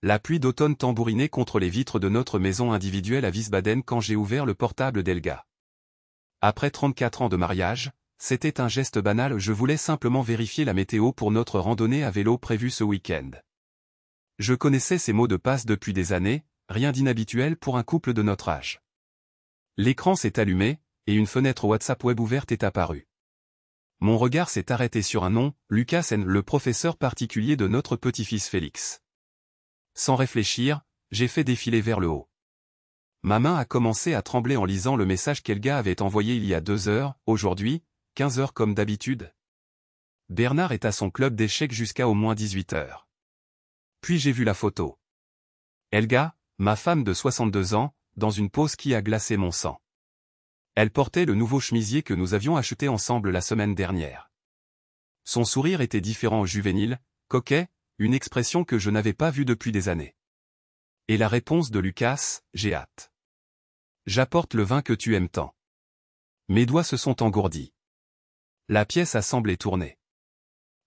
La pluie d'automne tambourinait contre les vitres de notre maison individuelle à Wiesbaden quand j'ai ouvert le portable d'Elga. Après 34 ans de mariage, c'était un geste banal, je voulais simplement vérifier la météo pour notre randonnée à vélo prévue ce week-end. Je connaissais ces mots de passe depuis des années, rien d'inhabituel pour un couple de notre âge. L'écran s'est allumé, et une fenêtre WhatsApp web ouverte est apparue. Mon regard s'est arrêté sur un nom, Lucas N., le professeur particulier de notre petit-fils Félix. Sans réfléchir, j'ai fait défiler vers le haut. Ma main a commencé à trembler en lisant le message qu'Elga avait envoyé il y a 2 heures, aujourd'hui, 15 heures comme d'habitude. Bernard est à son club d'échecs jusqu'à au moins 18 heures. Puis j'ai vu la photo. Elga, ma femme de 62 ans, dans une pose qui a glacé mon sang. Elle portait le nouveau chemisier que nous avions acheté ensemble la semaine dernière. Son sourire était différent, juvénile, coquet, une expression que je n'avais pas vue depuis des années. Et la réponse de Lucas, j'ai hâte. J'apporte le vin que tu aimes tant. Mes doigts se sont engourdis. La pièce a semblé tourner.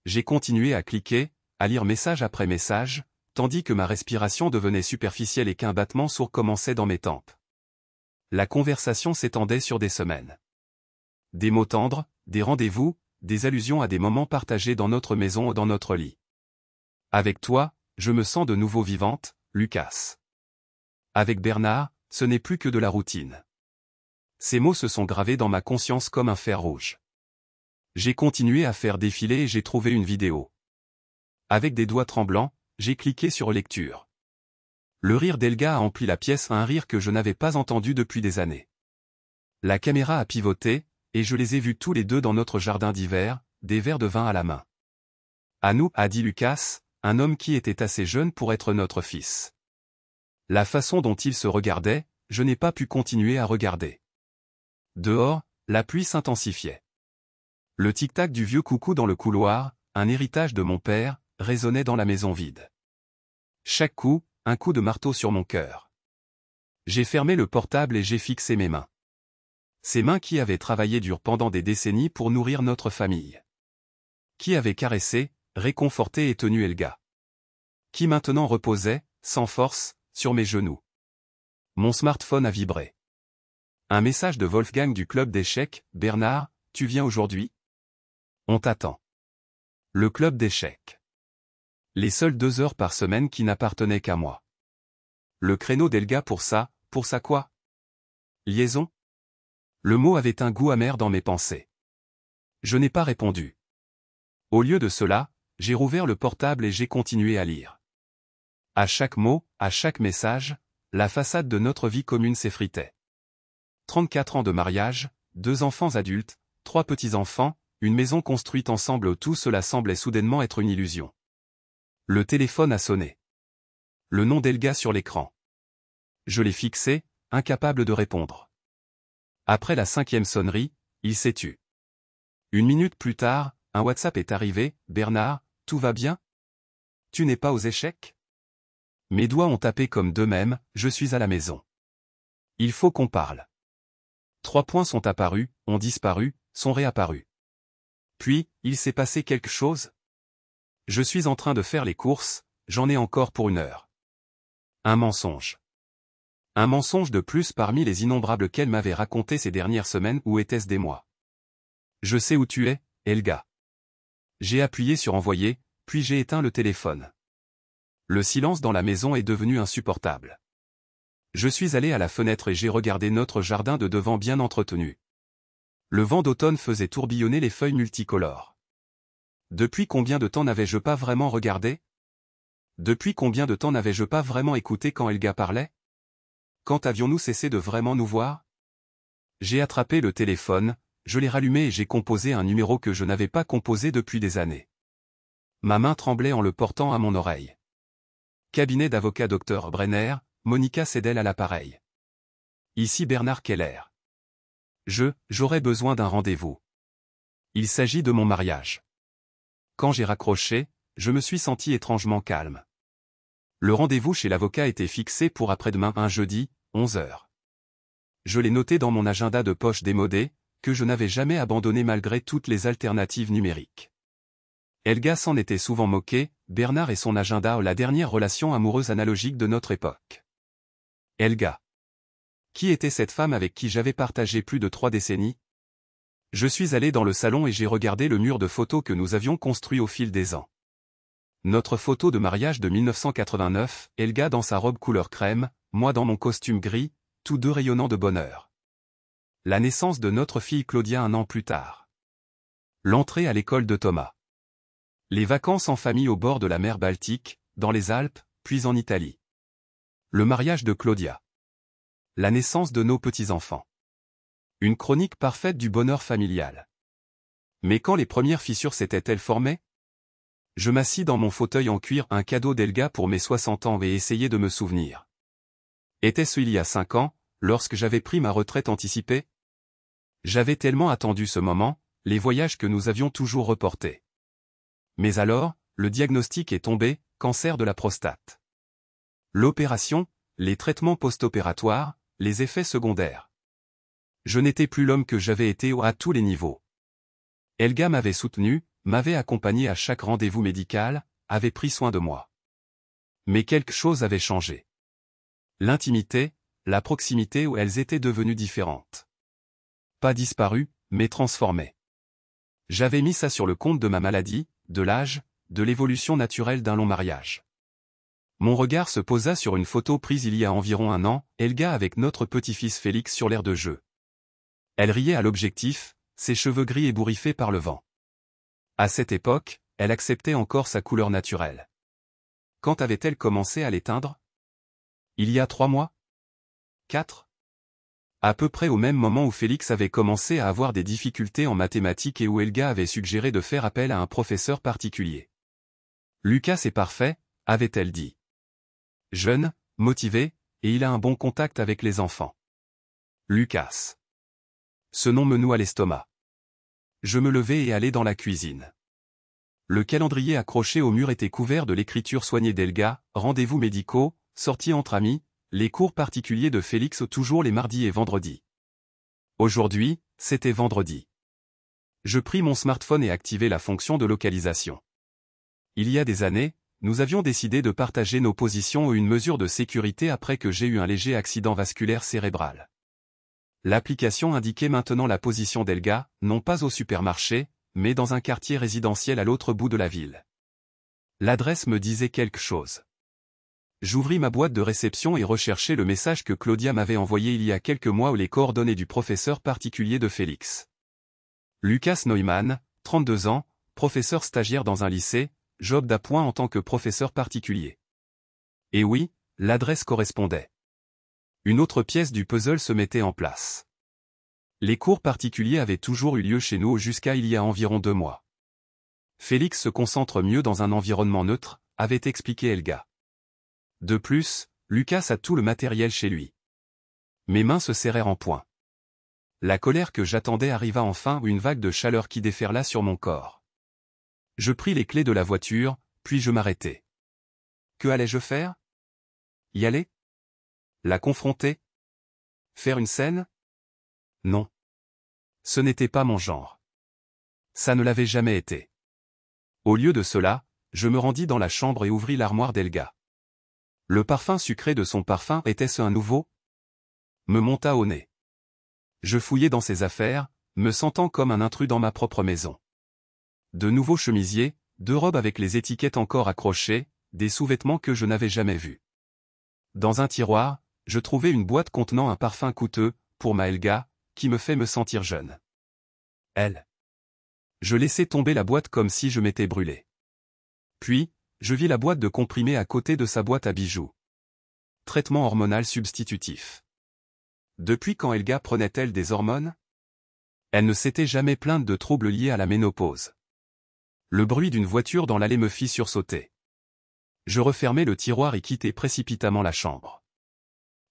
J'ai continué à cliquer, à lire message après message, tandis que ma respiration devenait superficielle et qu'un battement sourd commençait dans mes tempes. La conversation s'étendait sur des semaines. Des mots tendres, des rendez-vous, des allusions à des moments partagés dans notre maison ou dans notre lit. Avec toi, je me sens de nouveau vivante, Lucas. Avec Bernard, ce n'est plus que de la routine. Ces mots se sont gravés dans ma conscience comme un fer rouge. J'ai continué à faire défiler et j'ai trouvé une vidéo. Avec des doigts tremblants, j'ai cliqué sur lecture. Le rire d'Elga a empli la pièce, un rire que je n'avais pas entendu depuis des années. La caméra a pivoté, et je les ai vus tous les deux dans notre jardin d'hiver, des verres de vin à la main. À nous, a dit Lucas, un homme qui était assez jeune pour être notre fils. La façon dont il se regardait, je n'ai pas pu continuer à regarder. Dehors, la pluie s'intensifiait. Le tic-tac du vieux coucou dans le couloir, un héritage de mon père, résonnait dans la maison vide. Chaque coup, un coup de marteau sur mon cœur. J'ai fermé le portable et j'ai fixé mes mains. Ces mains qui avaient travaillé dur pendant des décennies pour nourrir notre famille. Qui avaient caressé, réconforté et tenu Elga. Qui maintenant reposait, sans force, sur mes genoux. Mon smartphone a vibré. Un message de Wolfgang du club d'échecs, Bernard, tu viens aujourd'hui ? On t'attend. Le club d'échecs. Les seules 2 heures par semaine qui n'appartenaient qu'à moi. Le créneau d'Elga pour ça quoi ? Liaison ? Le mot avait un goût amer dans mes pensées. Je n'ai pas répondu. Au lieu de cela, j'ai rouvert le portable et j'ai continué à lire. À chaque mot, à chaque message, la façade de notre vie commune s'effritait. 34 ans de mariage, 2 enfants adultes, 3 petits-enfants, une maison construite ensemble, tout cela semblait soudainement être une illusion. Le téléphone a sonné. Le nom d'Elga sur l'écran. Je l'ai fixé, incapable de répondre. Après la 5e sonnerie, il s'est tu. 1 minute plus tard, un WhatsApp est arrivé, Bernard, tout va bien ? Tu n'es pas aux échecs ? Mes doigts ont tapé comme d'eux-mêmes, je suis à la maison. Il faut qu'on parle. 3 points sont apparus, ont disparu, sont réapparus. Puis, il s'est passé quelque chose ? Je suis en train de faire les courses, j'en ai encore pour 1 heure. Un mensonge. Un mensonge de plus parmi les innombrables qu'elle m'avait raconté ces dernières semaines, ou était-ce des mois ? Je sais où tu es, Elga. J'ai appuyé sur envoyer, puis j'ai éteint le téléphone. Le silence dans la maison est devenu insupportable. Je suis allé à la fenêtre et j'ai regardé notre jardin de devant bien entretenu. Le vent d'automne faisait tourbillonner les feuilles multicolores. Depuis combien de temps n'avais-je pas vraiment regardé ? Depuis combien de temps n'avais-je pas vraiment écouté quand Elga parlait ? Quand avions-nous cessé de vraiment nous voir ? J'ai attrapé le téléphone, je l'ai rallumé et j'ai composé un numéro que je n'avais pas composé depuis des années. Ma main tremblait en le portant à mon oreille. Cabinet d'avocat Dr Brenner, Monica Sedel à l'appareil. Ici Bernard Keller. J'aurais besoin d'un rendez-vous. Il s'agit de mon mariage. Quand j'ai raccroché, je me suis senti étrangement calme. Le rendez-vous chez l'avocat était fixé pour après-demain, un jeudi, 11 heures. Je l'ai noté dans mon agenda de poche démodé, que je n'avais jamais abandonné malgré toutes les alternatives numériques. Elga s'en était souvent moquée, Bernard et son agenda la dernière relation amoureuse analogique de notre époque. Elga. Qui était cette femme avec qui j'avais partagé plus de 3 décennies? Je suis allé dans le salon et j'ai regardé le mur de photos que nous avions construit au fil des ans. Notre photo de mariage de 1989, Elga dans sa robe couleur crème, moi dans mon costume gris, tous deux rayonnant de bonheur. La naissance de notre fille Claudia 1 an plus tard. L'entrée à l'école de Thomas. Les vacances en famille au bord de la mer Baltique, dans les Alpes, puis en Italie. Le mariage de Claudia. La naissance de nos petits-enfants. Une chronique parfaite du bonheur familial. Mais quand les premières fissures s'étaient-elles formées? Je m'assis dans mon fauteuil en cuir, un cadeau d'Elga pour mes 60 ans et essayais de me souvenir. Était-ce il y a 5 ans, lorsque j'avais pris ma retraite anticipée? J'avais tellement attendu ce moment, les voyages que nous avions toujours reportés. Mais alors, le diagnostic est tombé, cancer de la prostate. L'opération, les traitements post-opératoires, les effets secondaires. Je n'étais plus l'homme que j'avais été à tous les niveaux. Elga m'avait soutenu, m'avait accompagné à chaque rendez-vous médical, avait pris soin de moi. Mais quelque chose avait changé. L'intimité, la proximité où elles étaient devenues différentes. Pas disparues, mais transformées. J'avais mis ça sur le compte de ma maladie, de l'âge, de l'évolution naturelle d'un long mariage. Mon regard se posa sur une photo prise il y a environ 1 an, Elga avec notre petit-fils Félix sur l'air de jeu. Elle riait à l'objectif, ses cheveux gris ébouriffés par le vent. À cette époque, elle acceptait encore sa couleur naturelle. Quand avait-elle commencé à l'éteindre? Il y a 3 mois? 4? À peu près au même moment où Félix avait commencé à avoir des difficultés en mathématiques et où Elga avait suggéré de faire appel à un professeur particulier. Lucas est parfait, avait-elle dit. Jeune, motivé, et il a un bon contact avec les enfants. Lucas. Ce nom me noue à l'estomac. Je me levai et allai dans la cuisine. Le calendrier accroché au mur était couvert de l'écriture soignée d'Elga, rendez-vous médicaux, sorties entre amis, les cours particuliers de Félix toujours les mardis et vendredis. Aujourd'hui, c'était vendredi. Je pris mon smartphone et activai la fonction de localisation. Il y a des années, nous avions décidé de partager nos positions ou une mesure de sécurité après que j'ai eu un léger accident vasculaire cérébral. L'application indiquait maintenant la position d'Elga, non pas au supermarché, mais dans un quartier résidentiel à l'autre bout de la ville. L'adresse me disait quelque chose. J'ouvris ma boîte de réception et recherchai le message que Claudia m'avait envoyé il y a quelques mois ou les coordonnées du professeur particulier de Félix. Lucas Neumann, 32 ans, professeur stagiaire dans un lycée, job d'appoint en tant que professeur particulier. Et oui, l'adresse correspondait. Une autre pièce du puzzle se mettait en place. Les cours particuliers avaient toujours eu lieu chez nous jusqu'à il y a environ 2 mois. Félix se concentre mieux dans un environnement neutre, avait expliqué Elga. De plus, Lucas a tout le matériel chez lui. Mes mains se serrèrent en poing. La colère que j'attendais arriva enfin, une vague de chaleur qui déferla sur mon corps. Je pris les clés de la voiture, puis je m'arrêtai. Que allais-je faire? Y aller? La confronter? Faire une scène? Non. Ce n'était pas mon genre. Ça ne l'avait jamais été. Au lieu de cela, je me rendis dans la chambre et ouvris l'armoire d'Elga. Le parfum sucré de son parfum, était-ce un nouveau? Me monta au nez. Je fouillai dans ses affaires, me sentant comme un intrus dans ma propre maison. De nouveaux chemisiers, 2 robes avec les étiquettes encore accrochées, des sous-vêtements que je n'avais jamais vus. Dans un tiroir, je trouvai une boîte contenant un parfum coûteux, pour ma Elga, qui me fait me sentir jeune. Elle. Je laissai tomber la boîte comme si je m'étais brûlé. Puis, je vis la boîte de comprimés à côté de sa boîte à bijoux. Traitement hormonal substitutif. Depuis quand Elga prenait-elle des hormones? Elle ne s'était jamais plainte de troubles liés à la ménopause. Le bruit d'une voiture dans l'allée me fit sursauter. Je refermai le tiroir et quittai précipitamment la chambre.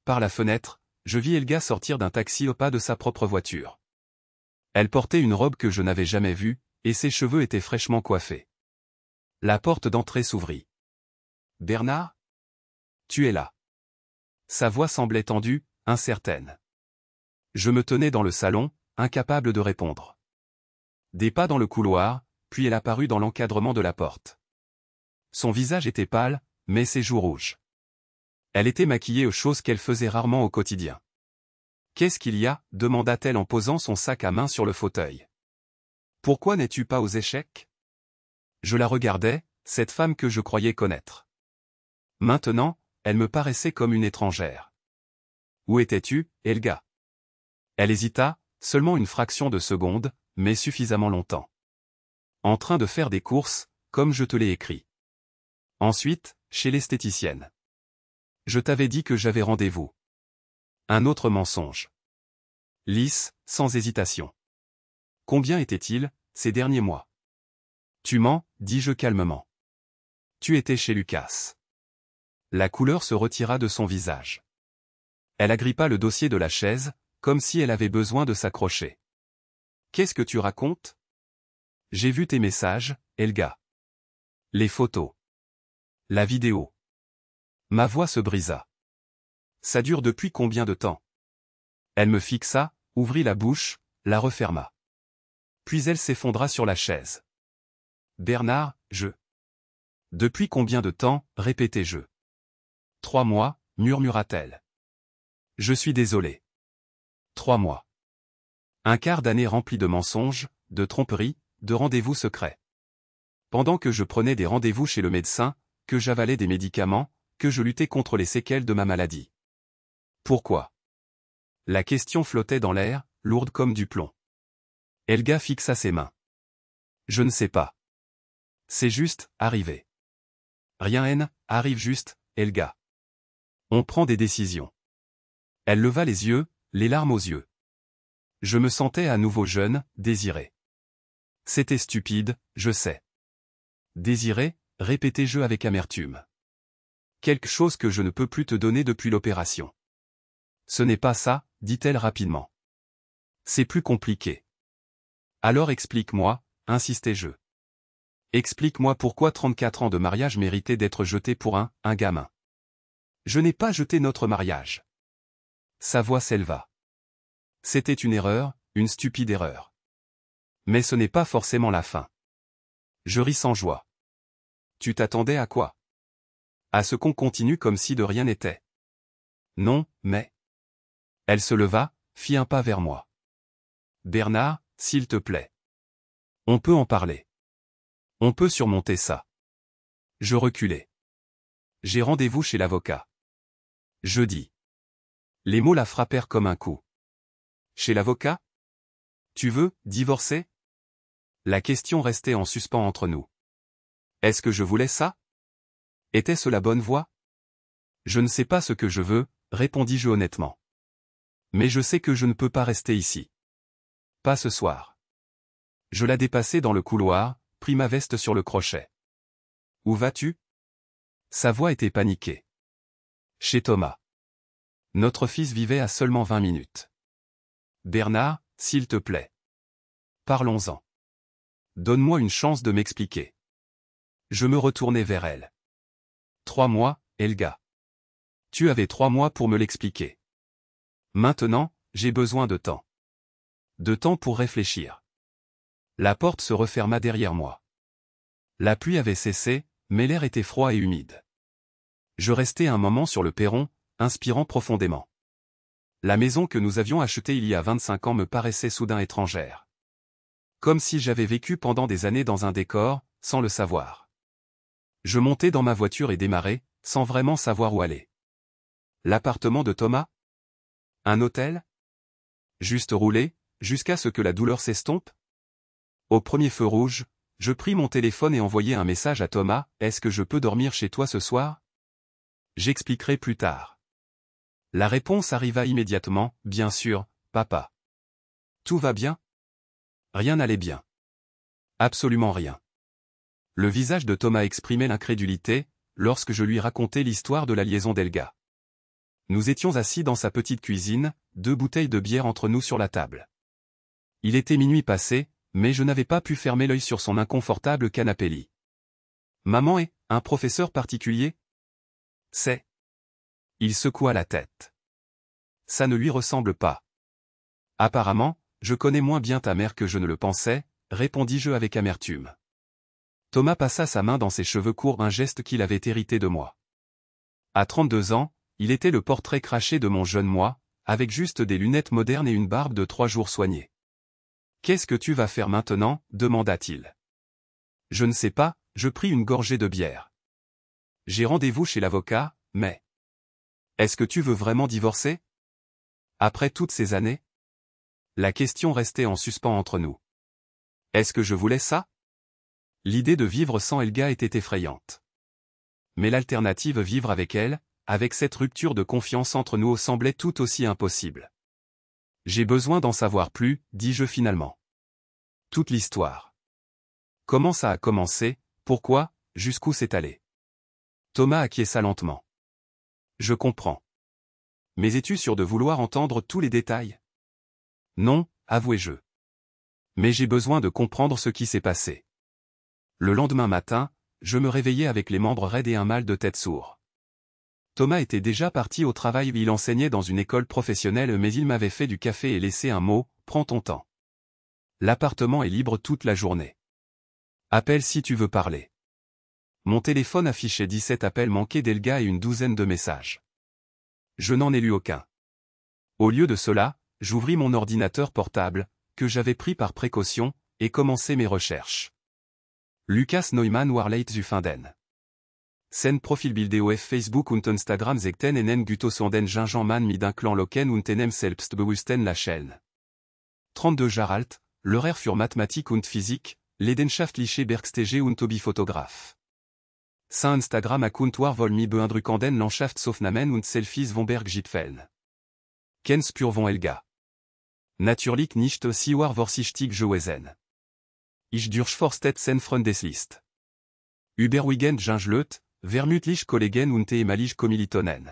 Par la fenêtre, je vis Elga sortir d'un taxi au pas de sa propre voiture. Elle portait une robe que je n'avais jamais vue, et ses cheveux étaient fraîchement coiffés. La porte d'entrée s'ouvrit. Bernard? Tu es là. Sa voix semblait tendue, incertaine. Je me tenais dans le salon, incapable de répondre. Des pas dans le couloir, puis elle apparut dans l'encadrement de la porte. Son visage était pâle, mais ses joues rouges. Elle était maquillée aux choses qu'elle faisait rarement au quotidien. « Qu'est-ce qu'il y a » demanda-t-elle en posant son sac à main sur le fauteuil. « Pourquoi n'es-tu pas aux échecs ?» Je la regardais, cette femme que je croyais connaître. Maintenant, elle me paraissait comme une étrangère. « Où étais-tu, Helga ?» Elle hésita, seulement une fraction de seconde, mais suffisamment longtemps. « En train de faire des courses, comme je te l'ai écrit. » Ensuite, chez l'esthéticienne. « Je t'avais dit que j'avais rendez-vous. » Un autre mensonge. Lisse, sans hésitation. « Combien était-il, ces derniers mois ?»« Tu mens, dis-je calmement. »« Tu étais chez Lucas. » La couleur se retira de son visage. Elle agrippa le dossier de la chaise, comme si elle avait besoin de s'accrocher. « Qu'est-ce que tu racontes ?»« J'ai vu tes messages, Helga. Les photos. La vidéo. » Ma voix se brisa. « Ça dure depuis combien de temps ?» Elle me fixa, ouvrit la bouche, la referma. Puis elle s'effondra sur la chaise. « Bernard, je... » « Depuis combien de temps ?» répétai-je. « 3 mois, murmura-t-elle. « Je suis désolé. 3 mois. Un quart d'année rempli de mensonges, de tromperies, de rendez-vous secrets. Pendant que je prenais des rendez-vous chez le médecin, que j'avalais des médicaments, que je luttais contre les séquelles de ma maladie. Pourquoi ? La question flottait dans l'air, lourde comme du plomb. Helga fixa ses mains. Je ne sais pas. C'est juste, arrivé. Rien arrive juste, Helga. On prend des décisions. Elle leva les yeux, les larmes aux yeux. Je me sentais à nouveau jeune, désiré. C'était stupide, je sais. Désiré, répétai-je avec amertume. Quelque chose que je ne peux plus te donner depuis l'opération. Ce n'est pas ça, dit-elle rapidement. C'est plus compliqué. Alors explique-moi, insistai-je. Explique-moi pourquoi 34 ans de mariage méritaient d'être jetés pour un gamin. Je n'ai pas jeté notre mariage. Sa voix s'éleva. C'était une erreur, une stupide erreur. Mais ce n'est pas forcément la fin. Je ris sans joie. Tu t'attendais à quoi ? À ce qu'on continue comme si de rien n'était. Non, mais... Elle se leva, fit un pas vers moi. Bernard, s'il te plaît. On peut en parler. On peut surmonter ça. Je reculai. J'ai rendez-vous chez l'avocat. Jeudi. Les mots la frappèrent comme un coup. Chez l'avocat ? Tu veux divorcer ? La question restait en suspens entre nous. Est-ce que je voulais ça ? Était-ce la bonne voie ? Je ne sais pas ce que je veux, répondis-je honnêtement. Mais je sais que je ne peux pas rester ici. Pas ce soir. Je la dépassai dans le couloir, pris ma veste sur le crochet. Où vas-tu ? Sa voix était paniquée. Chez Thomas. Notre fils vivait à seulement 20 minutes. Bernard, s'il te plaît. Parlons-en. Donne-moi une chance de m'expliquer. Je me retournai vers elle. 3 mois, Helga. Tu avais 3 mois pour me l'expliquer. Maintenant, j'ai besoin de temps. De temps pour réfléchir. La porte se referma derrière moi. La pluie avait cessé, mais l'air était froid et humide. Je restai un moment sur le perron, inspirant profondément. La maison que nous avions achetée il y a 25 ans me paraissait soudain étrangère. Comme si j'avais vécu pendant des années dans un décor, sans le savoir. Je montai dans ma voiture et démarrai, sans vraiment savoir où aller. L'appartement de Thomas ? Un hôtel ? Juste rouler, jusqu'à ce que la douleur s'estompe ? Au premier feu rouge, je pris mon téléphone et envoyai un message à Thomas, « Est-ce que je peux dormir chez toi ce soir ? J'expliquerai plus tard. » La réponse arriva immédiatement, « Bien sûr, papa. » Tout va bien ? Rien n'allait bien. Absolument rien. Le visage de Thomas exprimait l'incrédulité, lorsque je lui racontai l'histoire de la liaison d'Helga. Nous étions assis dans sa petite cuisine, 2 bouteilles de bière entre nous sur la table. Il était minuit passé, mais je n'avais pas pu fermer l'œil sur son inconfortable canapé-lit. Maman est un professeur particulier ? C'est. Il secoua la tête. Ça ne lui ressemble pas. Apparemment, je connais moins bien ta mère que je ne le pensais, répondis-je avec amertume. Thomas passa sa main dans ses cheveux courts, un geste qu'il avait hérité de moi. À 32 ans, il était le portrait craché de mon jeune moi, avec juste des lunettes modernes et une barbe de 3 jours soignée. « Qu'est-ce que tu vas faire maintenant » demanda-t-il. « Je ne sais pas », je pris une gorgée de bière. « J'ai rendez-vous chez l'avocat, mais... » « Est-ce que tu veux vraiment divorcer ? Après toutes ces années ? La question restait en suspens entre nous. Est-ce que je voulais ça ? L'idée de vivre sans Helga était effrayante. Mais l'alternative, vivre avec elle, avec cette rupture de confiance entre nous, semblait tout aussi impossible. J'ai besoin d'en savoir plus, dis-je finalement. Toute l'histoire. Comment ça a commencé, pourquoi, jusqu'où c'est allé ? Thomas acquiesça lentement. Je comprends. Mais es-tu sûr de vouloir entendre tous les détails ? Non, avouai-je. Mais j'ai besoin de comprendre ce qui s'est passé. Le lendemain matin, je me réveillais avec les membres raides et un mal de tête sourd. Thomas était déjà parti au travail, il enseignait dans une école professionnelle, mais il m'avait fait du café et laissé un mot, prends ton temps. L'appartement est libre toute la journée. Appelle si tu veux parler. Mon téléphone affichait 17 appels manqués d'Helga et une douzaine de messages. Je n'en ai lu aucun. Au lieu de cela, j'ouvris mon ordinateur portable, que j'avais pris par précaution, et commençai mes recherches. Lukas Neumann war leit zu finden. Sein Profilbild auf Facebook und Instagram zegten enen Gutos den Gingen man mit un Clan Loken und enem selbstbewussten Lächeln. 32 Jahre alt, Lehrer für Mathematik und Physik, leidenschaftliche Bergstege und Hobbyfotograf. Sein Instagram-Account war wohl mi beeindruckenden Landschaftsaufnahmen und Selfies von Berggipfeln. Ken spür von Helga. Natürlich nicht sie war vorsichtig gewesen. Ich durchforstet sen Freundeslist. Überwiegend Gingelöt, vermutlich Kollegen und ehemalige Kommilitonen.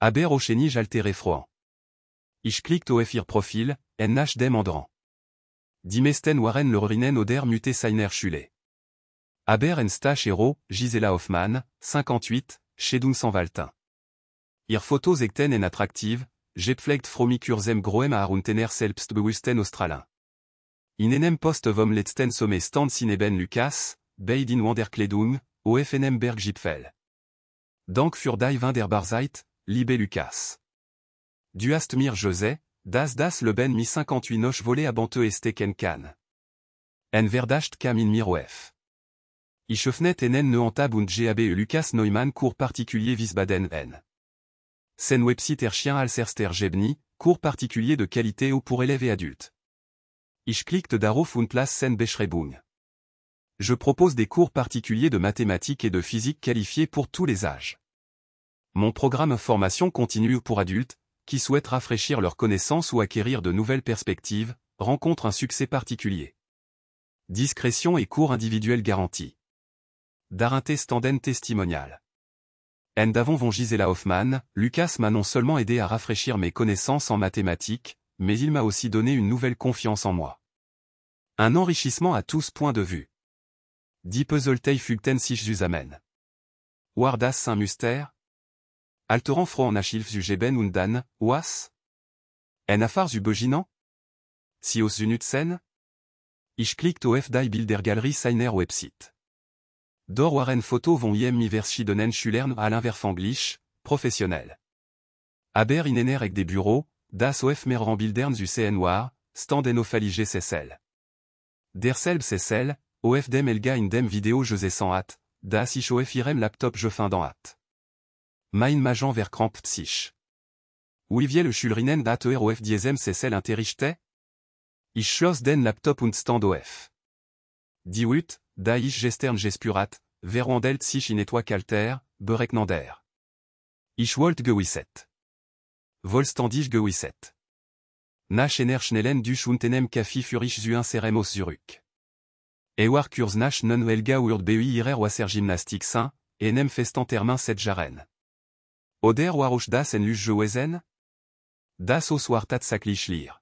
Aber auch nicht altere Freund. Ich klickte auf ihr Profil, en nach dem anderen. Die meisten waren Lehrerinnen oder Mutter seiner Schule. Aber en Stachero, Gisela Hoffmann, 58, Schedung-Saint-Valtin. Ihr Fotos zegten en attraktiv, gepflegt fromig kurzem groem haar und ener selbstbewussten Australin. In enem Post vom letzten Sommer stand sineben Lukas, beid in Wanderkleidung, auf enem Berggipfel. Dank für die Wunderbarbeit, liebe Lukas. Du hast mir José, das Leben mi 58 noch volé abante esteken kann. En verdacht kam in mir auf. Ich öffnet enen neantab und gab Lukas Neumann Cours particulier Wiesbaden en. Sen website Erchien Alserster Gebni, cours particulier de qualité ou pour élèves et adultes. Ich klickte darauf und las sen Beschreibung. Je propose des cours particuliers de mathématiques et de physique qualifiés pour tous les âges. Mon programme formation continue pour adultes, qui souhaitent rafraîchir leurs connaissances ou acquérir de nouvelles perspectives, rencontre un succès particulier. Discrétion et cours individuels garantis. Darinte standen testimonial. En davon von Gisela Hoffmann, Lukas m'a non seulement aidé à rafraîchir mes connaissances en mathématiques, mais il m'a aussi donné une nouvelle confiance en moi. Un enrichissement à tous points de vue. Die Puzzletei fugten sich zusammen. War das ein Muster? Alterant froh nach Hilfe zu geben und dann, was? En afar zu beginnen? Si aus Nutzen? Ich klickte auf die Bildergalerie seiner Website. Dort waren Foto von jem mi verschiedenen Schülern Alain Verfanglich, professionnel. Aber in ener ek des bureaux, das auf mehreren Bildern zu sehen war, standen aufallige Sessel. Derselbe Sessel, auf dem Helga in dem Video je sans hâte, das ich auf ihrem Laptop je finden hat. Mein Magen verkrampft sich. Wie viele Schülerinnen dat auf diesem Sessel unterrichte? Ich schloss den Laptop und stand auf. Die Hut, da ich gestern gespurat, verwandelt sich in etwa kalter, bereknander. Ich wollt gewisset. Vollstandig gewisset. Nach ener schnellen dusch und enem Kaffee für ich zu inserem aus zurück. War kurs nach non Helga urd bei ihrer Wassergymnastik sain, enem festantermin set jaren. Oder war auch das en luch gewesen? Das aus war tatsächlich leer.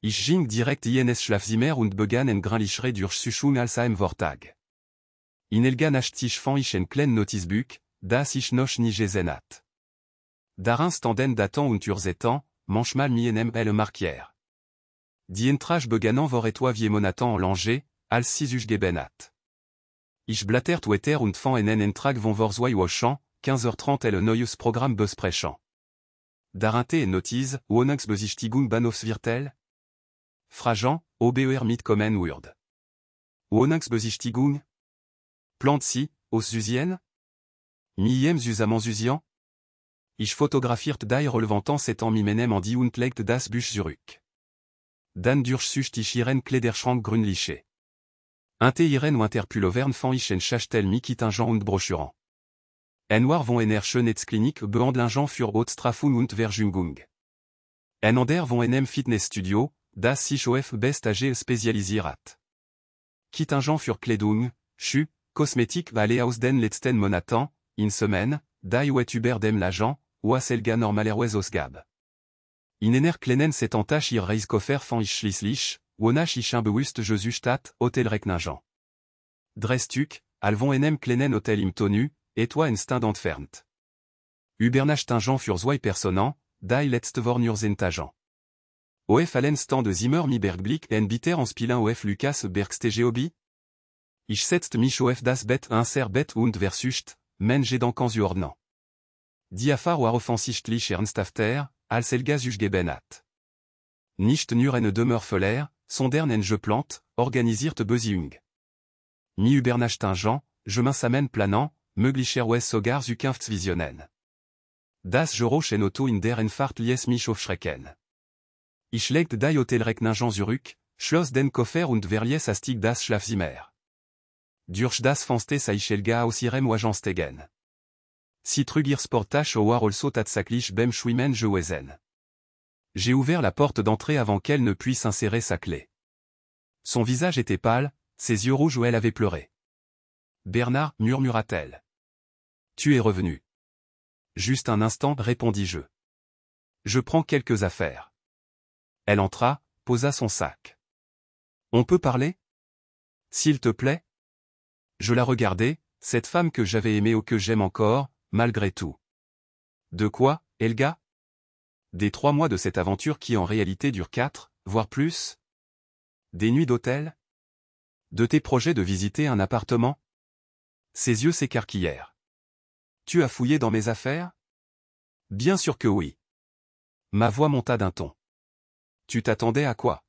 Ich ging direkt ins Schlafzimmer und begann en Grinlicherei durch Suchung als einem Vortag. In Helga nach Tisch fand ich en klein Notizbuch, das ich noch nie gesehen hat. Darin standen Daten und Urzetan, manchmal mi enem elle markier. Die Entrage begannen vor etwa wie Monatan en Langer, als si geben hat. Ich blattert wetter und fan en Entrag von Vorzwei Wochan, 15h30 le neues Programm besprechen. Darinte et notiz, Wonax Besichtigung Bahnhofsviertel? Fragen, OBER mitkommen Word. Wonax Besichtigung? Plant si, aus Susien? Miem Zusammen Susian? Ich fotografiert die relevantan setan mi menem an die und legt das Buch zurück. Dan durchsucht ich ihren Kleiderschrank grünliche. Inte iren Winterpullovern fan ich en Schachtel mi Kittingen und Brochuran. En war von ener Schönheitsklinik behandlingen für Hautstrafung und Verjüngung. En ander von enem Fitnessstudio, das sich auf best age spezialisiert. Kittingen für Kleidung, Schuh, Kosmetik vale aus den letzten Monaten, in semaine, die wetuber dem l'agent, was elga normalerweise ausgab. In ener kleinen setantasch ihr Reiskoffer fan ich schließlich, wonach ich bewusst Jesusstadt, Hotel Reckningen. Drestuk, alvon enem kleinen Hotel im Tonu, et toi en stand entfernt. Ubernach tingen für zwei Personen, die letzte Vornur Agent. Of allen stand Zimmer mi Bergblick en bitter en spilin of Lucas Bergstegeobi? Ich setzt mich auf das Bett inser Bett und versucht, men dans kan ordnant. Diafar war offensichtlich ernst after, als elga gebenat. Nicht nur eine Demeure Feller, sondern en je plante, organisiert Beziehung. Mi Ubernach tingen, je m'insamen planant, möglicher Wes sogar Zukunft visionen. Das Joroch en Auto in der Enfahrt lies mich aufschrecken. Ich legt die Hotel Reckningen zurück, schloss den Koffer und verlies astig das Schlafzimmer. Durch das Fenster sah ich elga aus ihrem Wagen stegen. Si trugir sportach war also tatsächlich beim Schwimmen gewesen. J'ai ouvert la porte d'entrée avant qu'elle ne puisse insérer sa clé. Son visage était pâle, ses yeux rouges où elle avait pleuré. Bernard, murmura-t-elle. Tu es revenu. Juste un instant, répondis-je. Je prends quelques affaires. Elle entra, posa son sac. On peut parler? S'il te plaît? Je la regardais, cette femme que j'avais aimée ou que j'aime encore, malgré tout. De quoi, Elga? Des 3 mois de cette aventure qui en réalité dure 4, voire plus? Des nuits d'hôtel? De tes projets de visiter un appartement? Ses yeux s'écarquillèrent. Tu as fouillé dans mes affaires? Bien sûr que oui. Ma voix monta d'un ton. Tu t'attendais à quoi?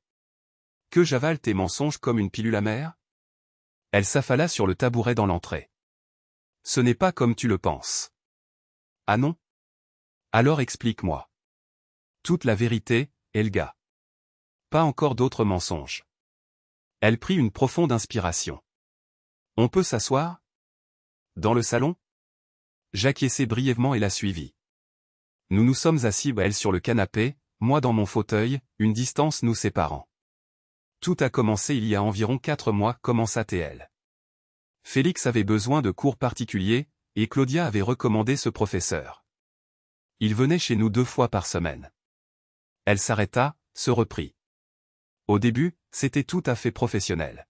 Que j'avale tes mensonges comme une pilule amère? Elle s'affala sur le tabouret dans l'entrée. Ce n'est pas comme tu le penses. Ah non? Alors explique-moi. Toute la vérité, Elga. Pas encore d'autres mensonges. Elle prit une profonde inspiration. On peut s'asseoir? Dans le salon? J'acquiesçai brièvement et la suivis. Nous nous sommes assis elle sur le canapé, moi dans mon fauteuil, une distance nous séparant. Tout a commencé il y a environ 4 mois, commença TL. Félix avait besoin de cours particuliers, et Claudia avait recommandé ce professeur. Il venait chez nous 2 fois par semaine. Elle s'arrêta, se reprit. Au début, c'était tout à fait professionnel.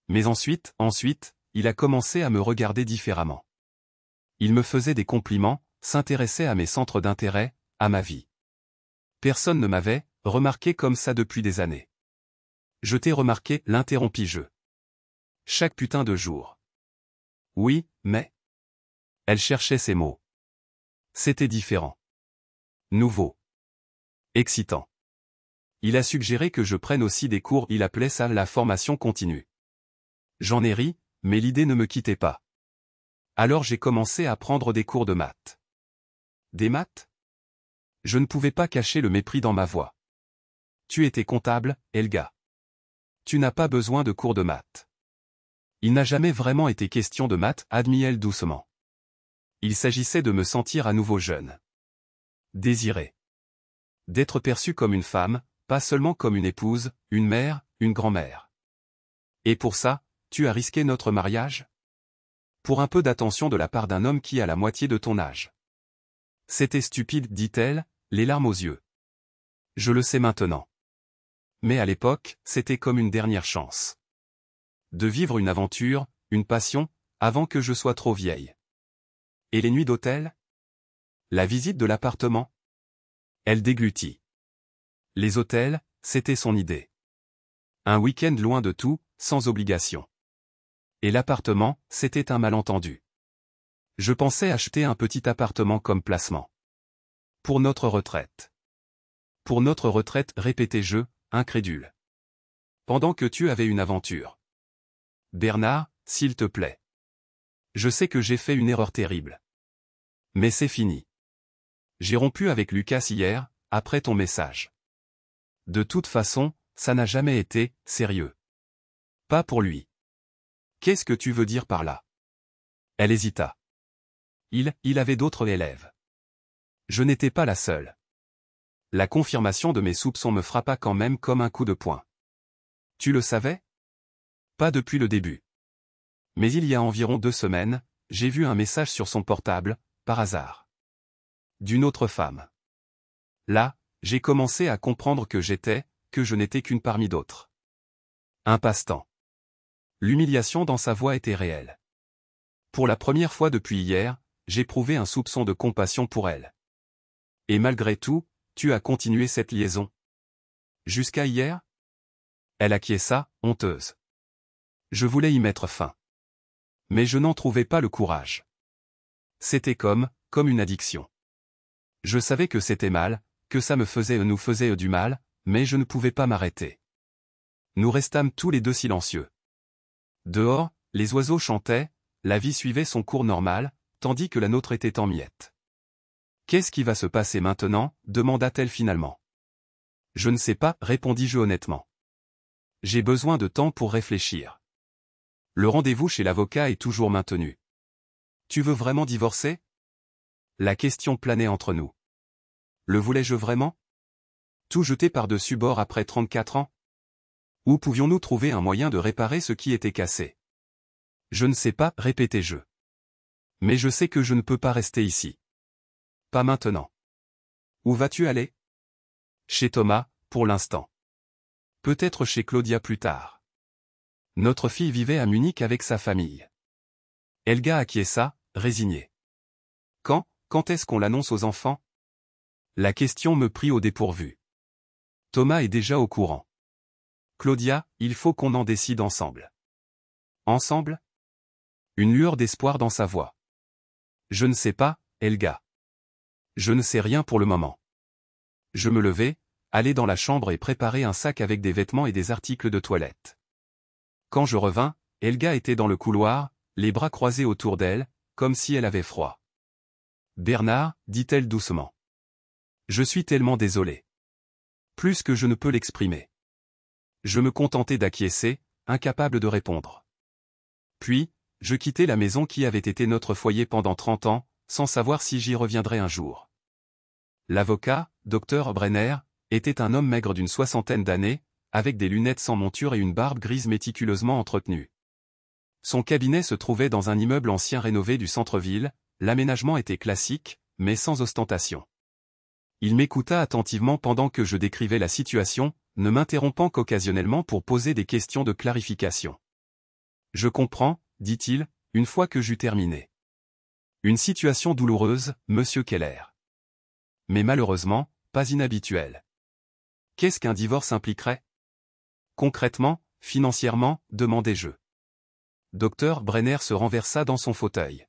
Mais ensuite, il a commencé à me regarder différemment. Il me faisait des compliments, s'intéressait à mes centres d'intérêt, à ma vie. Personne ne m'avait remarqué comme ça depuis des années. Je t'ai remarqué, l'interrompis-je. Chaque putain de jour. Oui, mais... Elle cherchait ses mots. C'était différent. Nouveau. Excitant. Il a suggéré que je prenne aussi des cours, il appelait ça la formation continue. J'en ai ri, mais l'idée ne me quittait pas. Alors j'ai commencé à prendre des cours de maths. Des maths? Je ne pouvais pas cacher le mépris dans ma voix. Tu étais comptable, Elga. Tu n'as pas besoin de cours de maths. Il n'a jamais vraiment été question de maths, admit-elle doucement. Il s'agissait de me sentir à nouveau jeune. Désiré. D'être perçue comme une femme, pas seulement comme une épouse, une mère, une grand-mère. Et pour ça, tu as risqué notre mariage? Pour un peu d'attention de la part d'un homme qui a la moitié de ton âge. C'était stupide, dit-elle, les larmes aux yeux. Je le sais maintenant. Mais à l'époque, c'était comme une dernière chance. De vivre une aventure, une passion, avant que je sois trop vieille. Et les nuits d'hôtel? La visite de l'appartement? Elle déglutit. Les hôtels, c'était son idée. Un week-end loin de tout, sans obligation. Et l'appartement, c'était un malentendu. Je pensais acheter un petit appartement comme placement. Pour notre retraite. Pour notre retraite, répétai-je, incrédule. Pendant que tu avais une aventure. Bernard, s'il te plaît. Je sais que j'ai fait une erreur terrible. Mais c'est fini. J'ai rompu avec Lucas hier, après ton message. De toute façon, ça n'a jamais été sérieux. Pas pour lui. Qu'est-ce que tu veux dire par là? Elle hésita. Il avait d'autres élèves. Je n'étais pas la seule. La confirmation de mes soupçons me frappa quand même comme un coup de poing. Tu le savais? Pas depuis le début. Mais il y a environ 2 semaines, j'ai vu un message sur son portable, par hasard. D'une autre femme. Là, j'ai commencé à comprendre que je n'étais qu'une parmi d'autres. Un passe-temps. L'humiliation dans sa voix était réelle. Pour la première fois depuis hier, j'éprouvais un soupçon de compassion pour elle. Et malgré tout, tu as continué cette liaison. Jusqu'à hier? Elle acquiesça, honteuse. Je voulais y mettre fin. Mais je n'en trouvais pas le courage. C'était comme une addiction. Je savais que c'était mal, que ça nous faisait du mal, mais je ne pouvais pas m'arrêter. Nous restâmes tous les deux silencieux. Dehors, les oiseaux chantaient, la vie suivait son cours normal, tandis que la nôtre était en miettes. Qu'est-ce qui va se passer maintenant? Demanda-t-elle finalement. Je ne sais pas, répondis-je honnêtement. J'ai besoin de temps pour réfléchir. Le rendez-vous chez l'avocat est toujours maintenu. Tu veux vraiment divorcer? La question planait entre nous. Le voulais-je vraiment? Tout jeter par-dessus bord après 34 ans? Où pouvions-nous trouver un moyen de réparer ce qui était cassé? Je ne sais pas, répétai-je. Mais je sais que je ne peux pas rester ici. Pas maintenant. Où vas-tu aller? Chez Thomas, pour l'instant. Peut-être chez Claudia plus tard. Notre fille vivait à Munich avec sa famille. Helga acquiesça, résignée. Quand est-ce qu'on l'annonce aux enfants? La question me prit au dépourvu. Thomas est déjà au courant. Claudia, il faut qu'on en décide ensemble. Ensemble? Une lueur d'espoir dans sa voix. Je ne sais pas, Helga. Je ne sais rien pour le moment. Je me levai, allai dans la chambre et préparai un sac avec des vêtements et des articles de toilette. Quand je revins, Helga était dans le couloir, les bras croisés autour d'elle, comme si elle avait froid. Bernard, dit-elle doucement. Je suis tellement désolé. Plus que je ne peux l'exprimer. Je me contentai d'acquiescer, incapable de répondre. Puis, je quittai la maison qui avait été notre foyer pendant 30 ans, sans savoir si j'y reviendrais un jour. L'avocat, Dr Brenner, était un homme maigre d'une 60aine d'années, avec des lunettes sans monture et une barbe grise méticuleusement entretenue. Son cabinet se trouvait dans un immeuble ancien rénové du centre-ville, l'aménagement était classique, mais sans ostentation. Il m'écouta attentivement pendant que je décrivais la situation, ne m'interrompant qu'occasionnellement pour poser des questions de clarification. Je comprends, dit-il, une fois que j'eus terminé. Une situation douloureuse, monsieur Keller. Mais malheureusement, pas inhabituelle. Qu'est-ce qu'un divorce impliquerait? Concrètement, financièrement, demandai-je. Dr Brenner se renversa dans son fauteuil.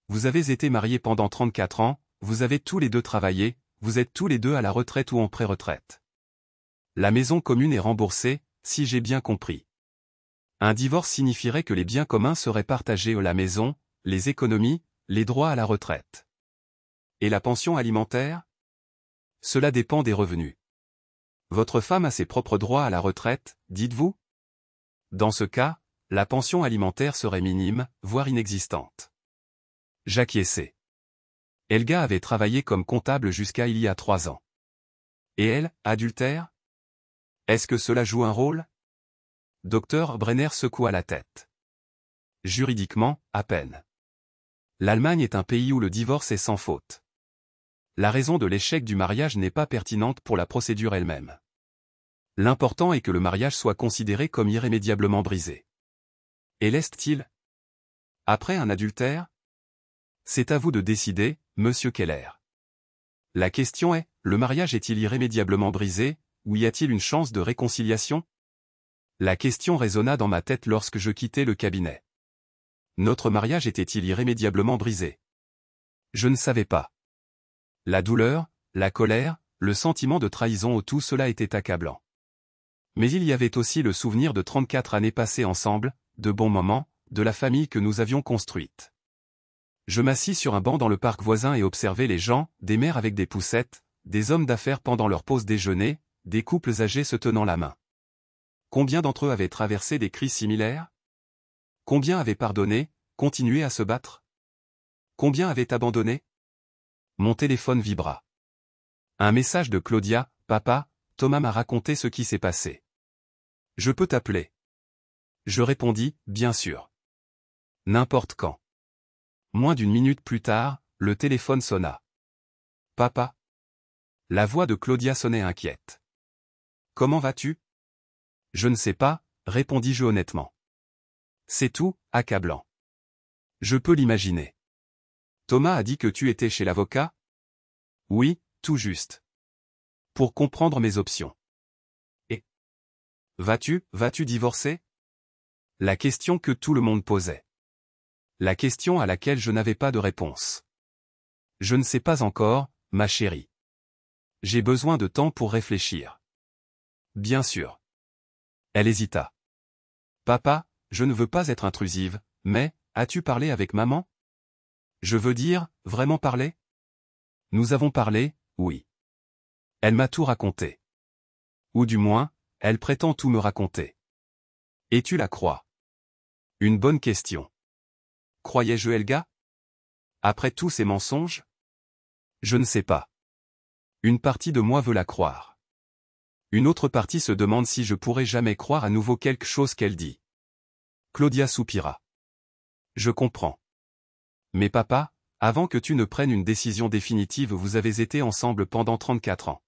Vous avez été mariés pendant 34 ans, vous avez tous les deux travaillé, vous êtes tous les deux à la retraite ou en pré-retraite. La maison commune est remboursée, si j'ai bien compris. Un divorce signifierait que les biens communs seraient partagés la maison, les économies, les droits à la retraite. Et la pension alimentaire? Cela dépend des revenus. Votre femme a ses propres droits à la retraite, dites-vous? Dans ce cas, la pension alimentaire serait minime, voire inexistante. J'acquiesçai. Helga avait travaillé comme comptable jusqu'à il y a 3 ans. Et elle, adultère? Est-ce que cela joue un rôle? Dr Brenner secoua la tête. Juridiquement, à peine. L'Allemagne est un pays où le divorce est sans faute. La raison de l'échec du mariage n'est pas pertinente pour la procédure elle-même. L'important est que le mariage soit considéré comme irrémédiablement brisé. Et l'est-il? Après un adultère? C'est à vous de décider, monsieur Keller. La question est, le mariage est-il irrémédiablement brisé, ou y a-t-il une chance de réconciliation? La question résonna dans ma tête lorsque je quittai le cabinet. Notre mariage était-il irrémédiablement brisé? Je ne savais pas. La douleur, la colère, le sentiment de trahison, tout cela était accablant. Mais il y avait aussi le souvenir de 34 années passées ensemble, de bons moments, de la famille que nous avions construite. Je m'assis sur un banc dans le parc voisin et observai les gens, des mères avec des poussettes, des hommes d'affaires pendant leur pause déjeuner, des couples âgés se tenant la main. Combien d'entre eux avaient traversé des crises similaires? Combien avaient pardonné, continué à se battre? Combien avaient abandonné? Mon téléphone vibra. Un message de Claudia: « Papa, Thomas m'a raconté ce qui s'est passé. Je peux t'appeler? » Je répondis: « Bien sûr. N'importe quand. » Moins d'une minute plus tard, le téléphone sonna. « Papa ?» La voix de Claudia sonnait inquiète. « Comment vas-tu? » « Je ne sais pas, » répondis-je honnêtement. « C'est tout, accablant. Je peux l'imaginer. Thomas a dit que tu étais chez l'avocat? » « Oui, tout juste. Pour comprendre mes options. » « Et vas-tu divorcer? » La question que tout le monde posait. La question à laquelle je n'avais pas de réponse. « Je ne sais pas encore, ma chérie. J'ai besoin de temps pour réfléchir. » « Bien sûr. » Elle hésita. « Papa, je ne veux pas être intrusive, mais, as-tu parlé avec maman? Je veux dire, vraiment parlé? » Nous avons parlé, oui. Elle m'a tout raconté. Ou du moins, elle prétend tout me raconter. Et tu la crois? Une bonne question. Croyais-je Helga? Après tous ces mensonges? Je ne sais pas. Une partie de moi veut la croire. Une autre partie se demande si je pourrai jamais croire à nouveau quelque chose qu'elle dit. Claudia soupira. Je comprends. Mais papa, avant que tu ne prennes une décision définitive, vous avez été ensemble pendant 34 ans.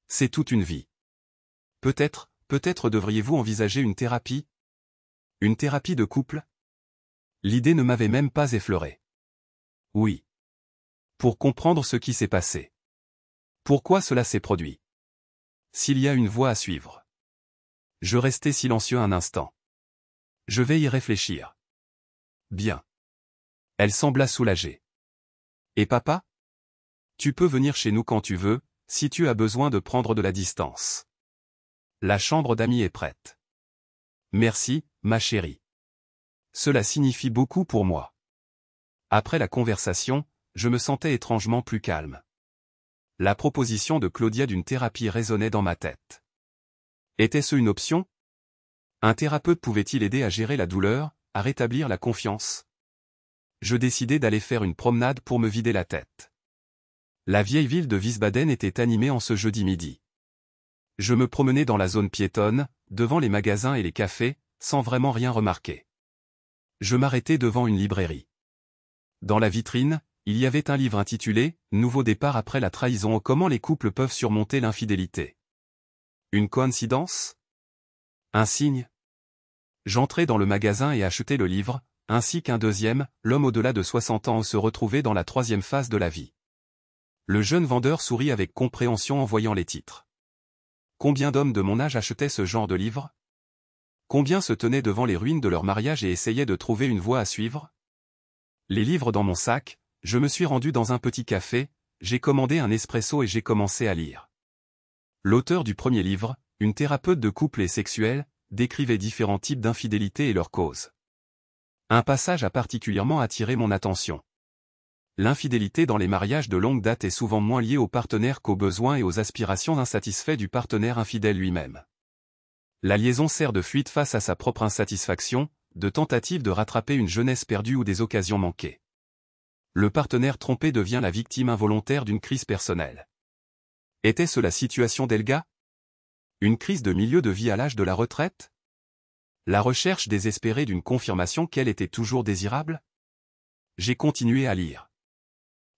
C'est toute une vie. Peut-être devriez-vous envisager une thérapie? Une thérapie de couple? L'idée ne m'avait même pas effleuré. Oui. Pour comprendre ce qui s'est passé. Pourquoi cela s'est produit? S'il y a une voie à suivre. Je restai silencieux un instant. Je vais y réfléchir. Bien. Elle sembla soulagée. Et papa? Tu peux venir chez nous quand tu veux, si tu as besoin de prendre de la distance. La chambre d'amis est prête. Merci, ma chérie. Cela signifie beaucoup pour moi. Après la conversation, je me sentais étrangement plus calme. La proposition de Claudia d'une thérapie résonnait dans ma tête. Était-ce une option? Un thérapeute pouvait-il aider à gérer la douleur, à rétablir la confiance? Je décidai d'aller faire une promenade pour me vider la tête. La vieille ville de Wiesbaden était animée en ce jeudi midi. Je me promenais dans la zone piétonne, devant les magasins et les cafés, sans vraiment rien remarquer. Je m'arrêtai devant une librairie. Dans la vitrine, il y avait un livre intitulé « Nouveau départ après la trahison, comment les couples peuvent surmonter l'infidélité ». Une coïncidence? Un signe? J'entrai dans le magasin et achetai le livre, ainsi qu'un deuxième, l'homme au-delà de 60 ans se retrouvait dans la troisième phase de la vie. Le jeune vendeur sourit avec compréhension en voyant les titres. Combien d'hommes de mon âge achetaient ce genre de livre? Combien se tenaient devant les ruines de leur mariage et essayaient de trouver une voie à suivre? Les livres dans mon sac, je me suis rendu dans un petit café, j'ai commandé un espresso et j'ai commencé à lire. L'auteur du premier livre, une thérapeute de couple et sexuelle, décrivait différents types d'infidélité et leurs causes. Un passage a particulièrement attiré mon attention. L'infidélité dans les mariages de longue date est souvent moins liée au partenaire qu'aux besoins et aux aspirations insatisfaits du partenaire infidèle lui-même. La liaison sert de fuite face à sa propre insatisfaction, de tentative de rattraper une jeunesse perdue ou des occasions manquées. Le partenaire trompé devient la victime involontaire d'une crise personnelle. Était-ce la situation d'Helga? Une crise de milieu de vie à l'âge de la retraite? La recherche désespérée d'une confirmation qu'elle était toujours désirable? J'ai continué à lire.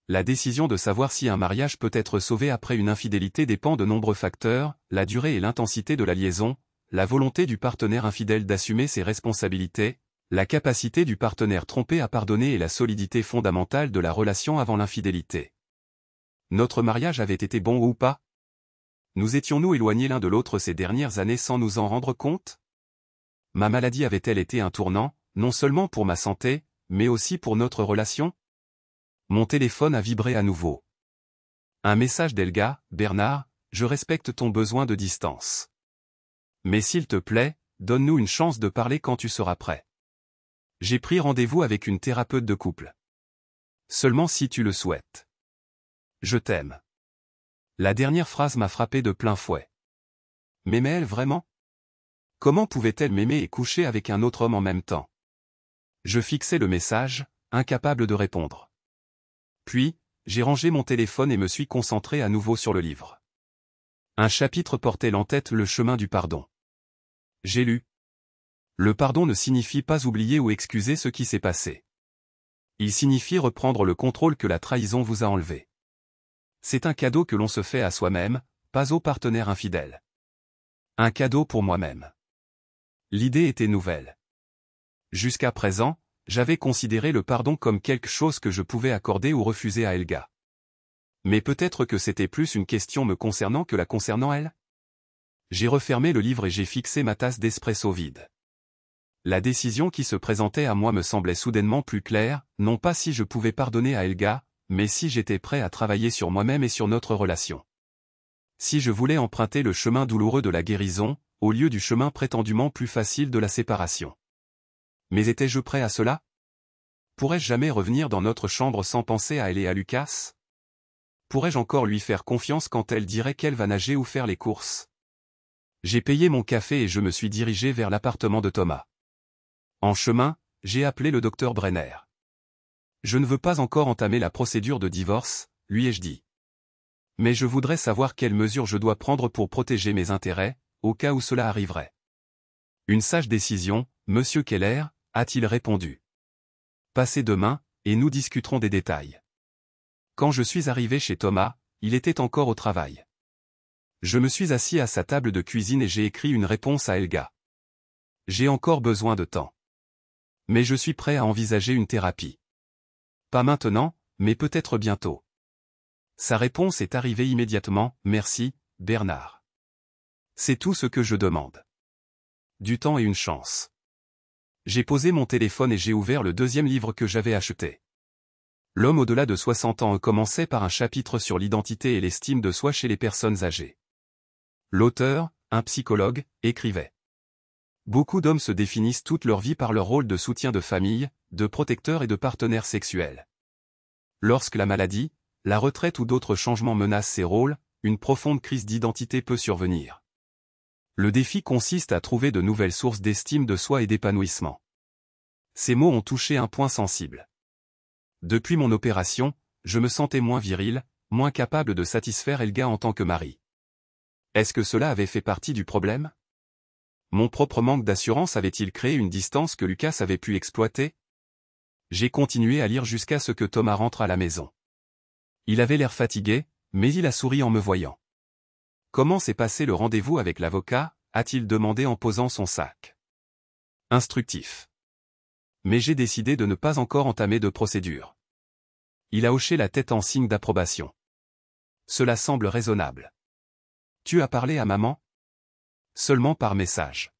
La décision de savoir si un mariage peut être sauvé après une infidélité dépend de nombreux facteurs, la durée et l'intensité de la liaison, la volonté du partenaire infidèle d'assumer ses responsabilités, la capacité du partenaire trompé à pardonner et la solidité fondamentale de la relation avant l'infidélité. Notre mariage avait été bon ou pas? Nous étions-nous éloignés l'un de l'autre ces dernières années sans nous en rendre compte? ma maladie avait-elle été un tournant, non seulement pour ma santé, mais aussi pour notre relation? Mon téléphone a vibré à nouveau. Un message d'Elga: Bernard, je respecte ton besoin de distance. Mais s'il te plaît, donne-nous une chance de parler quand tu seras prêt. J'ai pris rendez-vous avec une thérapeute de couple. Seulement si tu le souhaites. Je t'aime. La dernière phrase m'a frappé de plein fouet. M'aimait-elle vraiment? Comment pouvait-elle m'aimer et coucher avec un autre homme en même temps? Je fixais le message, incapable de répondre. Puis, j'ai rangé mon téléphone et me suis concentré à nouveau sur le livre. Un chapitre portait en tête le chemin du pardon. J'ai lu. Le pardon ne signifie pas oublier ou excuser ce qui s'est passé. Il signifie reprendre le contrôle que la trahison vous a enlevé. C'est un cadeau que l'on se fait à soi-même, pas au partenaire infidèle. Un cadeau pour moi-même. L'idée était nouvelle. Jusqu'à présent, j'avais considéré le pardon comme quelque chose que je pouvais accorder ou refuser à Elga. Mais peut-être que c'était plus une question me concernant que la concernant elle? J'ai refermé le livre et j'ai fixé ma tasse d'espresso vide. La décision qui se présentait à moi me semblait soudainement plus claire, non pas si je pouvais pardonner à Elga, mais si j'étais prêt à travailler sur moi-même et sur notre relation. Si je voulais emprunter le chemin douloureux de la guérison, au lieu du chemin prétendument plus facile de la séparation. Mais étais-je prêt à cela? Pourrais-je jamais revenir dans notre chambre sans penser à elle et à Lucas? Pourrais-je encore lui faire confiance quand elle dirait qu'elle va nager ou faire les courses? J'ai payé mon café et je me suis dirigé vers l'appartement de Thomas. En chemin, j'ai appelé le docteur Brenner. Je ne veux pas encore entamer la procédure de divorce, lui ai-je dit. Mais je voudrais savoir quelles mesures je dois prendre pour protéger mes intérêts, au cas où cela arriverait. Une sage décision, monsieur Keller, a-t-il répondu. Passez demain, et nous discuterons des détails. Quand je suis arrivé chez Thomas, il était encore au travail. Je me suis assis à sa table de cuisine et j'ai écrit une réponse à Elga. J'ai encore besoin de temps. Mais je suis prêt à envisager une thérapie. Pas maintenant, mais peut-être bientôt. Sa réponse est arrivée immédiatement, merci, Bernard. C'est tout ce que je demande. Du temps et une chance. J'ai posé mon téléphone et j'ai ouvert le deuxième livre que j'avais acheté. L'homme au-delà de 60 ans commençait par un chapitre sur l'identité et l'estime de soi chez les personnes âgées. L'auteur, un psychologue, écrivait. Beaucoup d'hommes se définissent toute leur vie par leur rôle de soutien de famille, de protecteur et de partenaire sexuel. Lorsque la maladie, la retraite ou d'autres changements menacent ces rôles, une profonde crise d'identité peut survenir. Le défi consiste à trouver de nouvelles sources d'estime de soi et d'épanouissement. Ces mots ont touché un point sensible. Depuis mon opération, je me sentais moins viril, moins capable de satisfaire Elga en tant que mari. Est-ce que cela avait fait partie du problème? Mon propre manque d'assurance avait-il créé une distance que Lucas avait pu exploiter? J'ai continué à lire jusqu'à ce que Thomas rentre à la maison. Il avait l'air fatigué, mais il a souri en me voyant. Comment s'est passé le rendez-vous avec l'avocat, a-t-il demandé en posant son sac. Instructif. Mais j'ai décidé de ne pas encore entamer de procédure. Il a hoché la tête en signe d'approbation. Cela semble raisonnable. Tu as parlé à maman? Seulement par message.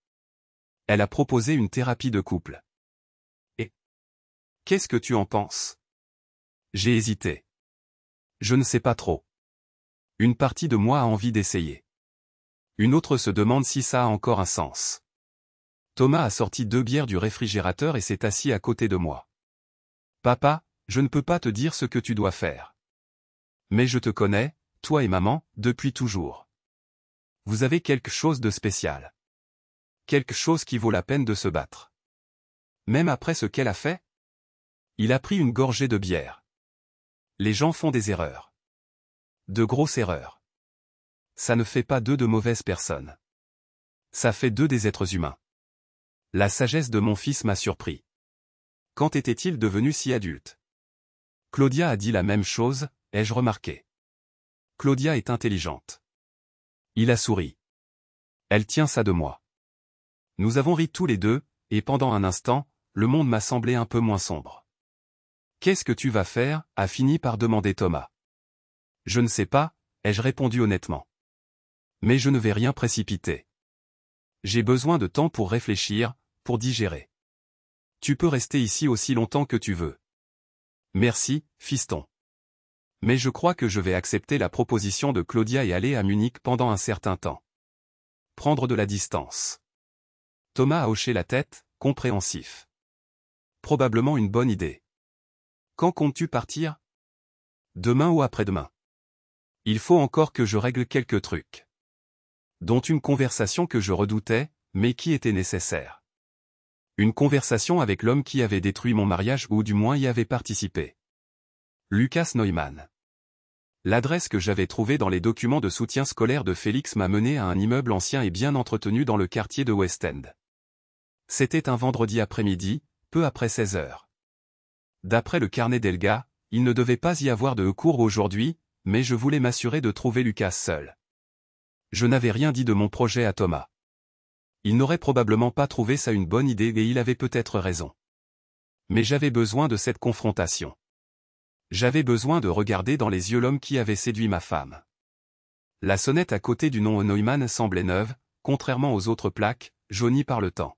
Elle a proposé une thérapie de couple. Et qu'est-ce que tu en penses? J'ai hésité. Je ne sais pas trop. Une partie de moi a envie d'essayer. Une autre se demande si ça a encore un sens. Thomas a sorti 2 bières du réfrigérateur et s'est assis à côté de moi. Papa, je ne peux pas te dire ce que tu dois faire. Mais je te connais, toi et maman, depuis toujours. Vous avez quelque chose de spécial. Quelque chose qui vaut la peine de se battre. Même après ce qu'elle a fait? Il a pris une gorgée de bière. Les gens font des erreurs. De grosses erreurs. Ça ne fait pas d'eux de mauvaises personnes. Ça fait d'eux des êtres humains. La sagesse de mon fils m'a surpris. Quand était-il devenu si adulte? Claudia a dit la même chose, ai-je remarqué. Claudia est intelligente. Il a souri. Elle tient ça de moi. Nous avons ri tous les deux, et pendant un instant, le monde m'a semblé un peu moins sombre. Qu'est-ce que tu vas faire? A fini par demander Thomas. Je ne sais pas, ai-je répondu honnêtement. Mais je ne vais rien précipiter. J'ai besoin de temps pour réfléchir, pour digérer. Tu peux rester ici aussi longtemps que tu veux. Merci, fiston. Mais je crois que je vais accepter la proposition de Claudia et aller à Munich pendant un certain temps. Prendre de la distance. Thomas a hoché la tête, compréhensif. Probablement une bonne idée. Quand comptes-tu partir? Demain ou après-demain? Il faut encore que je règle quelques trucs. Dont une conversation que je redoutais, mais qui était nécessaire. Une conversation avec l'homme qui avait détruit mon mariage ou du moins y avait participé. Lukas Neumann. L'adresse que j'avais trouvée dans les documents de soutien scolaire de Félix m'a mené à un immeuble ancien et bien entretenu dans le quartier de West End. C'était un vendredi après-midi, peu après 16 heures. D'après le carnet d'Elga, il ne devait pas y avoir de cours aujourd'hui, mais je voulais m'assurer de trouver Lucas seul. Je n'avais rien dit de mon projet à Thomas. Il n'aurait probablement pas trouvé ça une bonne idée et il avait peut-être raison. Mais j'avais besoin de cette confrontation. J'avais besoin de regarder dans les yeux l'homme qui avait séduit ma femme. La sonnette à côté du nom Neumann semblait neuve, contrairement aux autres plaques, jaunies par le temps.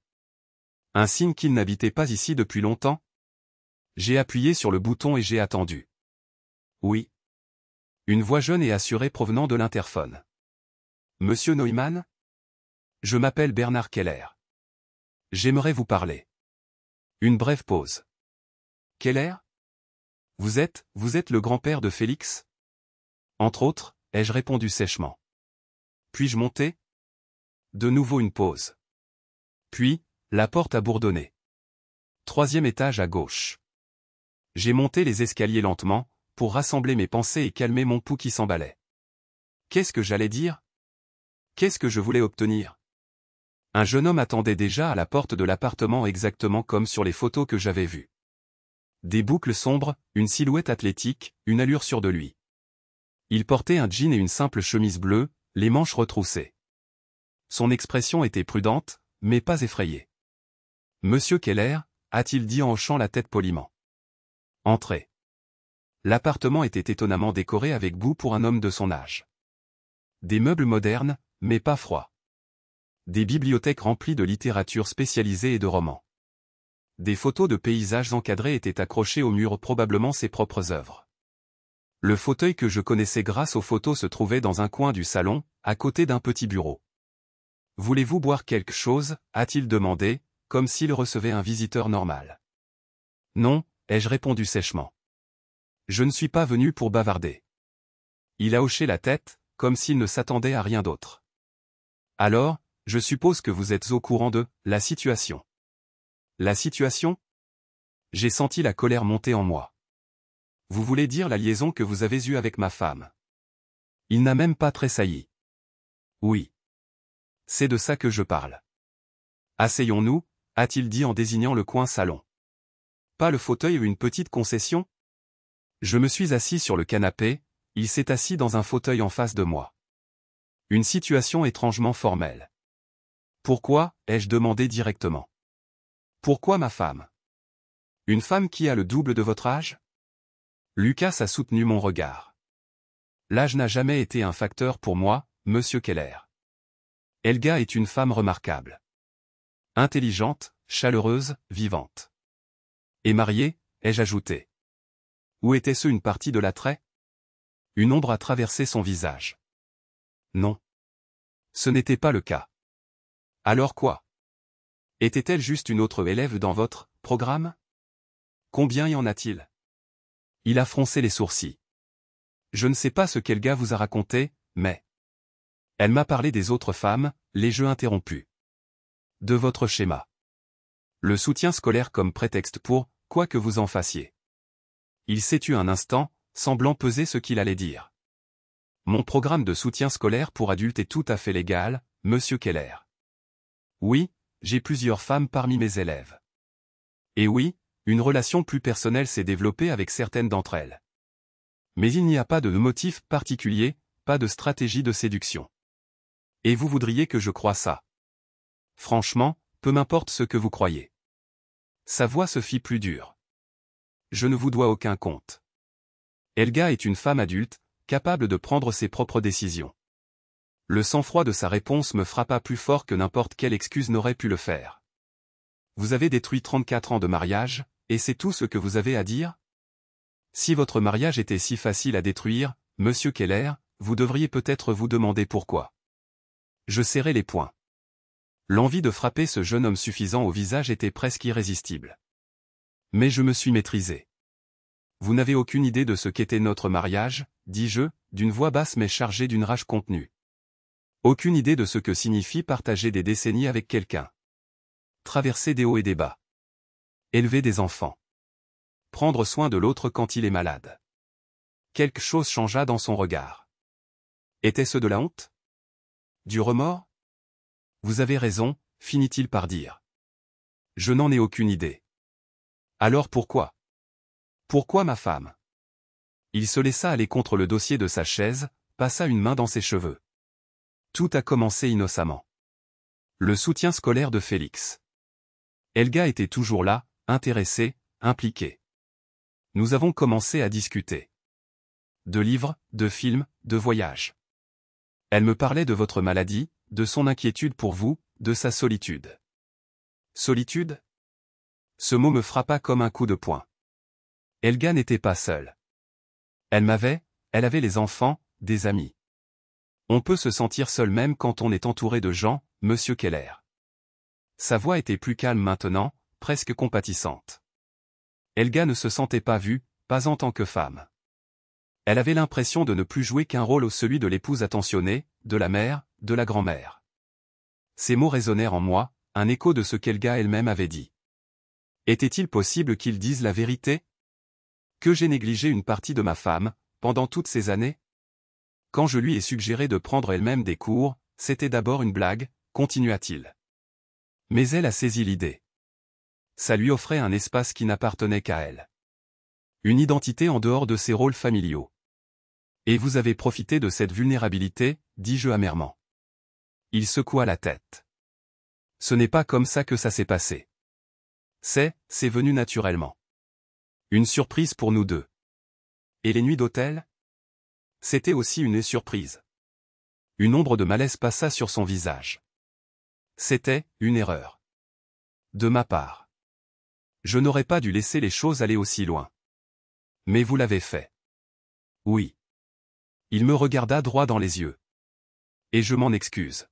Un signe qu'il n'habitait pas ici depuis longtemps? J'ai appuyé sur le bouton et j'ai attendu. Oui. Une voix jeune et assurée provenant de l'interphone. Monsieur Neumann? Je m'appelle Bernard Keller. J'aimerais vous parler. Une brève pause. Keller? Vous êtes le grand-père de Félix? Entre autres, ai-je répondu sèchement. Puis-je monter? De nouveau une pause. Puis, la porte a bourdonné. 3e étage à gauche. J'ai monté les escaliers lentement, pour rassembler mes pensées et calmer mon pouls qui s'emballait. Qu'est-ce que j'allais dire? Qu'est-ce que je voulais obtenir? Un jeune homme attendait déjà à la porte de l'appartement exactement comme sur les photos que j'avais vues. Des boucles sombres, une silhouette athlétique, une allure sûre de lui. Il portait un jean et une simple chemise bleue, les manches retroussées. Son expression était prudente, mais pas effrayée. « Monsieur Keller » a-t-il dit en hochant la tête poliment. « Entrez. » L'appartement était étonnamment décoré avec goût pour un homme de son âge. Des meubles modernes, mais pas froids. Des bibliothèques remplies de littérature spécialisée et de romans. Des photos de paysages encadrés étaient accrochées au mur, probablement ses propres œuvres. Le fauteuil que je connaissais grâce aux photos se trouvait dans un coin du salon, à côté d'un petit bureau. « Voulez-vous boire quelque chose » a-t-il demandé, comme s'il recevait un visiteur normal. « Non » ai-je répondu sèchement. « Je ne suis pas venu pour bavarder. » Il a hoché la tête, comme s'il ne s'attendait à rien d'autre. « Alors, je suppose que vous êtes au courant de la situation. » La situation? J'ai senti la colère monter en moi. Vous voulez dire la liaison que vous avez eue avec ma femme? Il n'a même pas tressailli. Oui. C'est de ça que je parle. Asseyons-nous, a-t-il dit en désignant le coin salon. Pas le fauteuil ou une petite concession? Je me suis assis sur le canapé, il s'est assis dans un fauteuil en face de moi. Une situation étrangement formelle. Pourquoi, ai-je demandé directement. Pourquoi ma femme? Une femme qui a le double de votre âge? Lucas a soutenu mon regard. L'âge n'a jamais été un facteur pour moi, monsieur Keller. Elga est une femme remarquable. Intelligente, chaleureuse, vivante. Et mariée, ai-je ajouté. Où était-ce une partie de l'attrait? Une ombre a traversé son visage. Non. Ce n'était pas le cas. Alors quoi? Était-elle juste une autre élève dans votre programme? Combien y en a-t-il? Il a froncé les sourcils. Je ne sais pas ce qu'Elga vous a raconté, mais... Elle m'a parlé des autres femmes, les jeux interrompus. De votre schéma. Le soutien scolaire comme prétexte pour, quoi que vous en fassiez. Il s'est tu un instant, semblant peser ce qu'il allait dire. Mon programme de soutien scolaire pour adultes est tout à fait légal, monsieur Keller. Oui, j'ai plusieurs femmes parmi mes élèves. Et oui, une relation plus personnelle s'est développée avec certaines d'entre elles. Mais il n'y a pas de motif particulier, pas de stratégie de séduction. Et vous voudriez que je croie ça? Franchement, peu m'importe ce que vous croyez. Sa voix se fit plus dure. Je ne vous dois aucun compte. Elga est une femme adulte, capable de prendre ses propres décisions. Le sang-froid de sa réponse me frappa plus fort que n'importe quelle excuse n'aurait pu le faire. Vous avez détruit 34 ans de mariage, et c'est tout ce que vous avez à dire? Si votre mariage était si facile à détruire, monsieur Keller, vous devriez peut-être vous demander pourquoi. Je serrai les poings. L'envie de frapper ce jeune homme suffisant au visage était presque irrésistible. Mais je me suis maîtrisé. Vous n'avez aucune idée de ce qu'était notre mariage, dis-je, d'une voix basse mais chargée d'une rage contenue. Aucune idée de ce que signifie partager des décennies avec quelqu'un. Traverser des hauts et des bas. Élever des enfants. Prendre soin de l'autre quand il est malade. Quelque chose changea dans son regard. Était-ce de la honte? Du remords? Vous avez raison, finit-il par dire. Je n'en ai aucune idée. Alors pourquoi? Pourquoi ma femme? Il se laissa aller contre le dossier de sa chaise, passa une main dans ses cheveux. Tout a commencé innocemment. Le soutien scolaire de Félix. Helga était toujours là, intéressée, impliquée. Nous avons commencé à discuter. De livres, de films, de voyages. Elle me parlait de votre maladie, de son inquiétude pour vous, de sa solitude. Solitude? Ce mot me frappa comme un coup de poing. Helga n'était pas seule. Elle avait les enfants, des amis. On peut se sentir seul même quand on est entouré de gens, monsieur Keller. Sa voix était plus calme maintenant, presque compatissante. Helga ne se sentait pas vue, pas en tant que femme. Elle avait l'impression de ne plus jouer qu'un rôle celui de l'épouse attentionnée, de la mère, de la grand-mère. Ces mots résonnèrent en moi, un écho de ce qu'Helga elle-même avait dit. Était-il possible qu'ils disent la vérité? Que j'ai négligé une partie de ma femme, pendant toutes ces années? Quand je lui ai suggéré de prendre elle-même des cours, c'était d'abord une blague, continua-t-il. Mais elle a saisi l'idée. Ça lui offrait un espace qui n'appartenait qu'à elle. Une identité en dehors de ses rôles familiaux. Et vous avez profité de cette vulnérabilité, dis-je amèrement. Il secoua la tête. Ce n'est pas comme ça que ça s'est passé. C'est venu naturellement. Une surprise pour nous deux. Et les nuits d'hôtel? C'était aussi une surprise. Une ombre de malaise passa sur son visage. C'était une erreur. De ma part. Je n'aurais pas dû laisser les choses aller aussi loin. Mais vous l'avez fait. Oui. Il me regarda droit dans les yeux. Et je m'en excuse.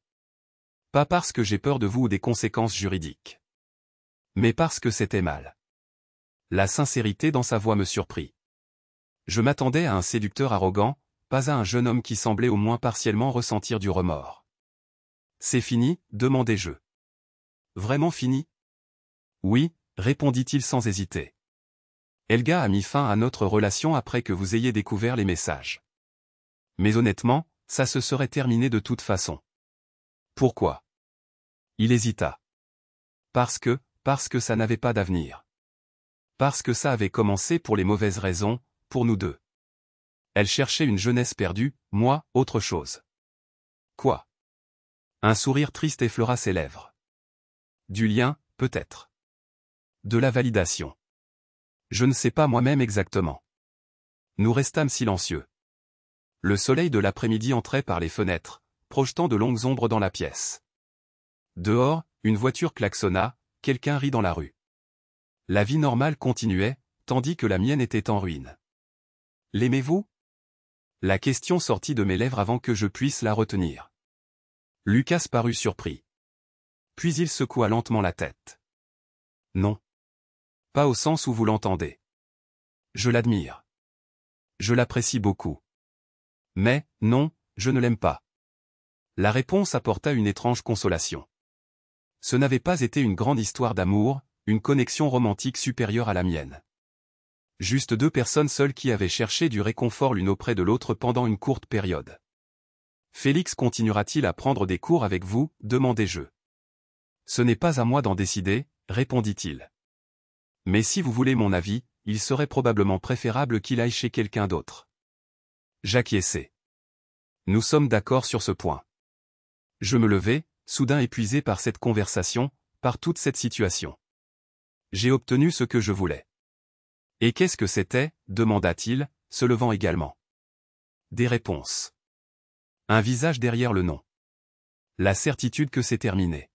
Pas parce que j'ai peur de vous ou des conséquences juridiques. Mais parce que c'était mal. La sincérité dans sa voix me surprit. Je m'attendais à un séducteur arrogant, pas à un jeune homme qui semblait au moins partiellement ressentir du remords. C'est fini, demandai-je. Vraiment fini? Oui, répondit-il sans hésiter. Helga a mis fin à notre relation après que vous ayez découvert les messages. Mais honnêtement, ça se serait terminé de toute façon. Pourquoi? Il hésita. Parce que ça n'avait pas d'avenir. Parce que ça avait commencé pour les mauvaises raisons, pour nous deux. Elle cherchait une jeunesse perdue, moi, autre chose. Quoi? Un sourire triste effleura ses lèvres. Du lien, peut-être. De la validation. Je ne sais pas moi-même exactement. Nous restâmes silencieux. Le soleil de l'après-midi entrait par les fenêtres, projetant de longues ombres dans la pièce. Dehors, une voiture klaxonna, quelqu'un rit dans la rue. La vie normale continuait, tandis que la mienne était en ruine. L'aimez-vous? La question sortit de mes lèvres avant que je puisse la retenir. Lucas parut surpris. Puis il secoua lentement la tête. Non. Pas au sens où vous l'entendez. Je l'admire. Je l'apprécie beaucoup. Mais, non, je ne l'aime pas. La réponse apporta une étrange consolation. Ce n'avait pas été une grande histoire d'amour, une connexion romantique supérieure à la mienne. Juste deux personnes seules qui avaient cherché du réconfort l'une auprès de l'autre pendant une courte période. Félix continuera-t-il à prendre des cours avec vous, demandai-je. Ce n'est pas à moi d'en décider, répondit-il. Mais si vous voulez mon avis, il serait probablement préférable qu'il aille chez quelqu'un d'autre. J'acquiesçai. Nous sommes d'accord sur ce point. Je me levai, soudain épuisé par cette conversation, par toute cette situation. J'ai obtenu ce que je voulais. Et qu'est-ce que c'était, demanda-t-il, se levant également. Des réponses. Un visage derrière le nom. La certitude que c'est terminé.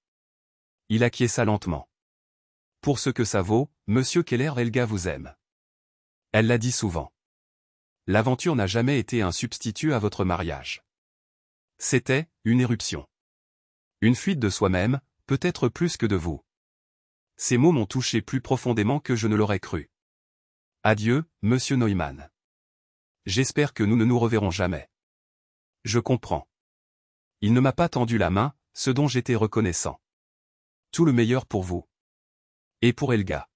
Il acquiesça lentement. Pour ce que ça vaut, Monsieur Keller, Helga vous aime. Elle l'a dit souvent. L'aventure n'a jamais été un substitut à votre mariage. C'était une éruption. Une fuite de soi-même, peut-être plus que de vous. Ces mots m'ont touché plus profondément que je ne l'aurais cru. Adieu, Monsieur Neumann. J'espère que nous ne nous reverrons jamais. Je comprends. Il ne m'a pas tendu la main, ce dont j'étais reconnaissant. Tout le meilleur pour vous. Et pour Helga.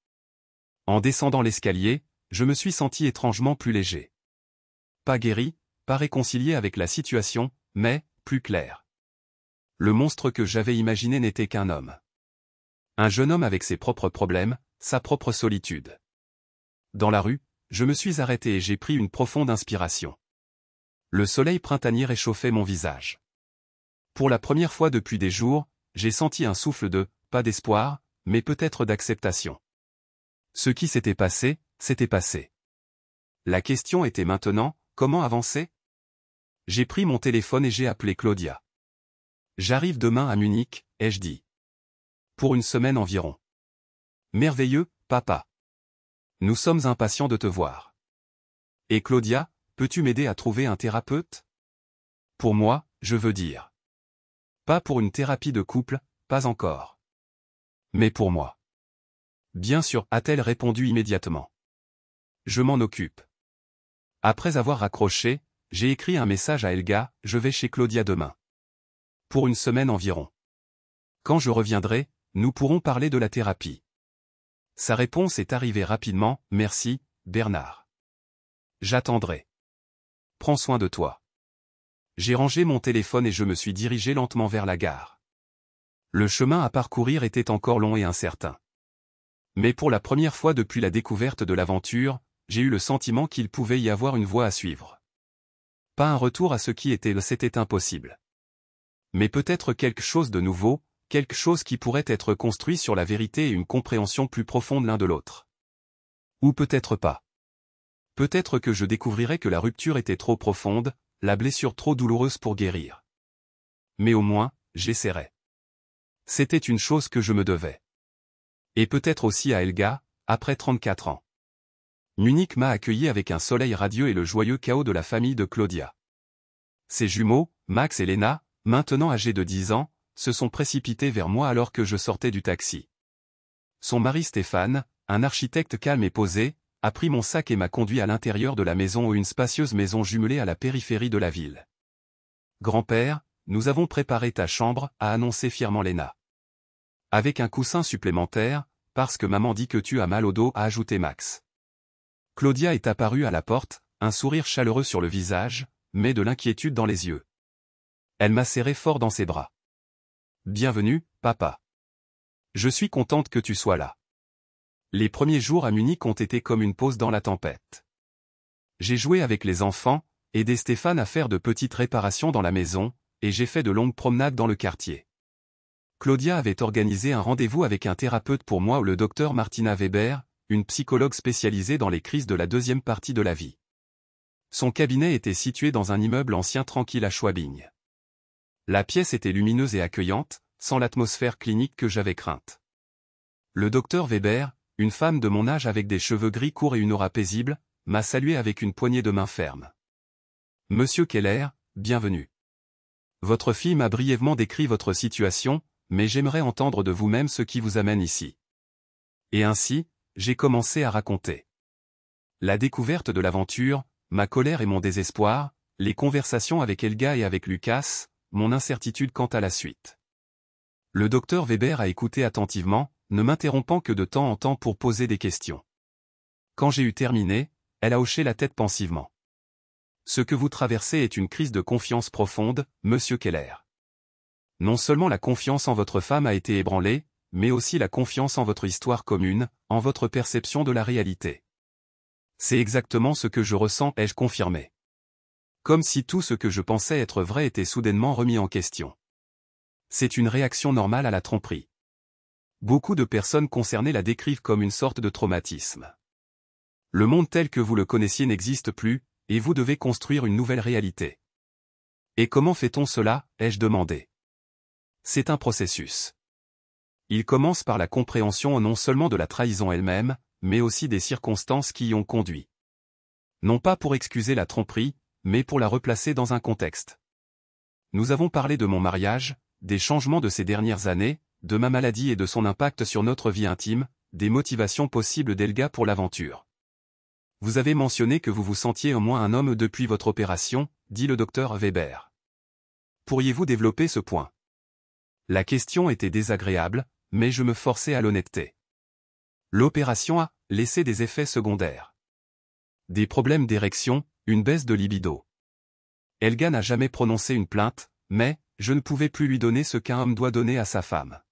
En descendant l'escalier, je me suis senti étrangement plus léger. Pas guéri, pas réconcilié avec la situation, mais, plus clair. Le monstre que j'avais imaginé n'était qu'un homme. Un jeune homme avec ses propres problèmes, sa propre solitude. Dans la rue, je me suis arrêté et j'ai pris une profonde inspiration. Le soleil printanier réchauffait mon visage. Pour la première fois depuis des jours, j'ai senti un souffle de, pas d'espoir, mais peut-être d'acceptation. Ce qui s'était passé, s'était passé. La question était maintenant, comment avancer? J'ai pris mon téléphone et j'ai appelé Claudia. J'arrive demain à Munich, ai-je dit. Pour une semaine environ. Merveilleux, papa. Nous sommes impatients de te voir. Et Claudia, peux-tu m'aider à trouver un thérapeute? Pour moi, je veux dire. Pas pour une thérapie de couple, pas encore. Mais pour moi. Bien sûr, a-t-elle répondu immédiatement. Je m'en occupe. Après avoir raccroché, j'ai écrit un message à Helga, je vais chez Claudia demain. Pour une semaine environ. Quand je reviendrai, nous pourrons parler de la thérapie. Sa réponse est arrivée rapidement, merci, Bernard. J'attendrai. Prends soin de toi. J'ai rangé mon téléphone et je me suis dirigé lentement vers la gare. Le chemin à parcourir était encore long et incertain. Mais pour la première fois depuis la découverte de l'aventure, j'ai eu le sentiment qu'il pouvait y avoir une voie à suivre. Pas un retour à ce qui était, c'était impossible. Mais peut-être quelque chose de nouveau, quelque chose qui pourrait être construit sur la vérité et une compréhension plus profonde l'un de l'autre. Ou peut-être pas. Peut-être que je découvrirais que la rupture était trop profonde, la blessure trop douloureuse pour guérir. Mais au moins, j'essaierais. C'était une chose que je me devais. Et peut-être aussi à Helga, après 34 ans. Munich m'a accueilli avec un soleil radieux et le joyeux chaos de la famille de Claudia. Ses jumeaux, Max et Lena, maintenant âgés de 10 ans, se sont précipités vers moi alors que je sortais du taxi. Son mari Stéphane, un architecte calme et posé, a pris mon sac et m'a conduit à l'intérieur de la maison, une spacieuse maison jumelée à la périphérie de la ville. Grand-père, nous avons préparé ta chambre, a annoncé fièrement Lena. Avec un coussin supplémentaire, parce que maman dit que tu as mal au dos, a ajouté Max. Claudia est apparue à la porte, un sourire chaleureux sur le visage, mais de l'inquiétude dans les yeux. Elle m'a serré fort dans ses bras. Bienvenue, papa. Je suis contente que tu sois là. Les premiers jours à Munich ont été comme une pause dans la tempête. J'ai joué avec les enfants, aidé Stéphane à faire de petites réparations dans la maison, et j'ai fait de longues promenades dans le quartier. Claudia avait organisé un rendez-vous avec un thérapeute pour moi, le docteur Martina Weber, une psychologue spécialisée dans les crises de la deuxième partie de la vie. Son cabinet était situé dans un immeuble ancien tranquille à Schwabing. La pièce était lumineuse et accueillante, sans l'atmosphère clinique que j'avais crainte. Le docteur Weber, une femme de mon âge avec des cheveux gris courts et une aura paisible, m'a salué avec une poignée de main ferme. Monsieur Keller, bienvenue. Votre fille m'a brièvement décrit votre situation, mais j'aimerais entendre de vous-même ce qui vous amène ici. Et ainsi, j'ai commencé à raconter. La découverte de l'aventure, ma colère et mon désespoir, les conversations avec Helga et avec Lucas, mon incertitude quant à la suite. Le docteur Weber a écouté attentivement, ne m'interrompant que de temps en temps pour poser des questions. Quand j'ai eu terminé, elle a hoché la tête pensivement. Ce que vous traversez est une crise de confiance profonde, monsieur Keller. Non seulement la confiance en votre femme a été ébranlée, mais aussi la confiance en votre histoire commune, en votre perception de la réalité. C'est exactement ce que je ressens, ai-je confirmé. Comme si tout ce que je pensais être vrai était soudainement remis en question. C'est une réaction normale à la tromperie. Beaucoup de personnes concernées la décrivent comme une sorte de traumatisme. Le monde tel que vous le connaissiez n'existe plus, et vous devez construire une nouvelle réalité. Et comment fait-on cela, ai-je demandé. C'est un processus. Il commence par la compréhension non seulement de la trahison elle-même, mais aussi des circonstances qui y ont conduit. Non pas pour excuser la tromperie, mais pour la replacer dans un contexte. Nous avons parlé de mon mariage, des changements de ces dernières années, de ma maladie et de son impact sur notre vie intime, des motivations possibles d'Elga pour l'aventure. Vous avez mentionné que vous vous sentiez au moins un homme depuis votre opération, dit le docteur Weber. Pourriez-vous développer ce point? La question était désagréable, mais je me forçais à l'honnêteté. L'opération a laissé des effets secondaires. Des problèmes d'érection, une baisse de libido. Elga n'a jamais prononcé une plainte, mais je ne pouvais plus lui donner ce qu'un homme doit donner à sa femme.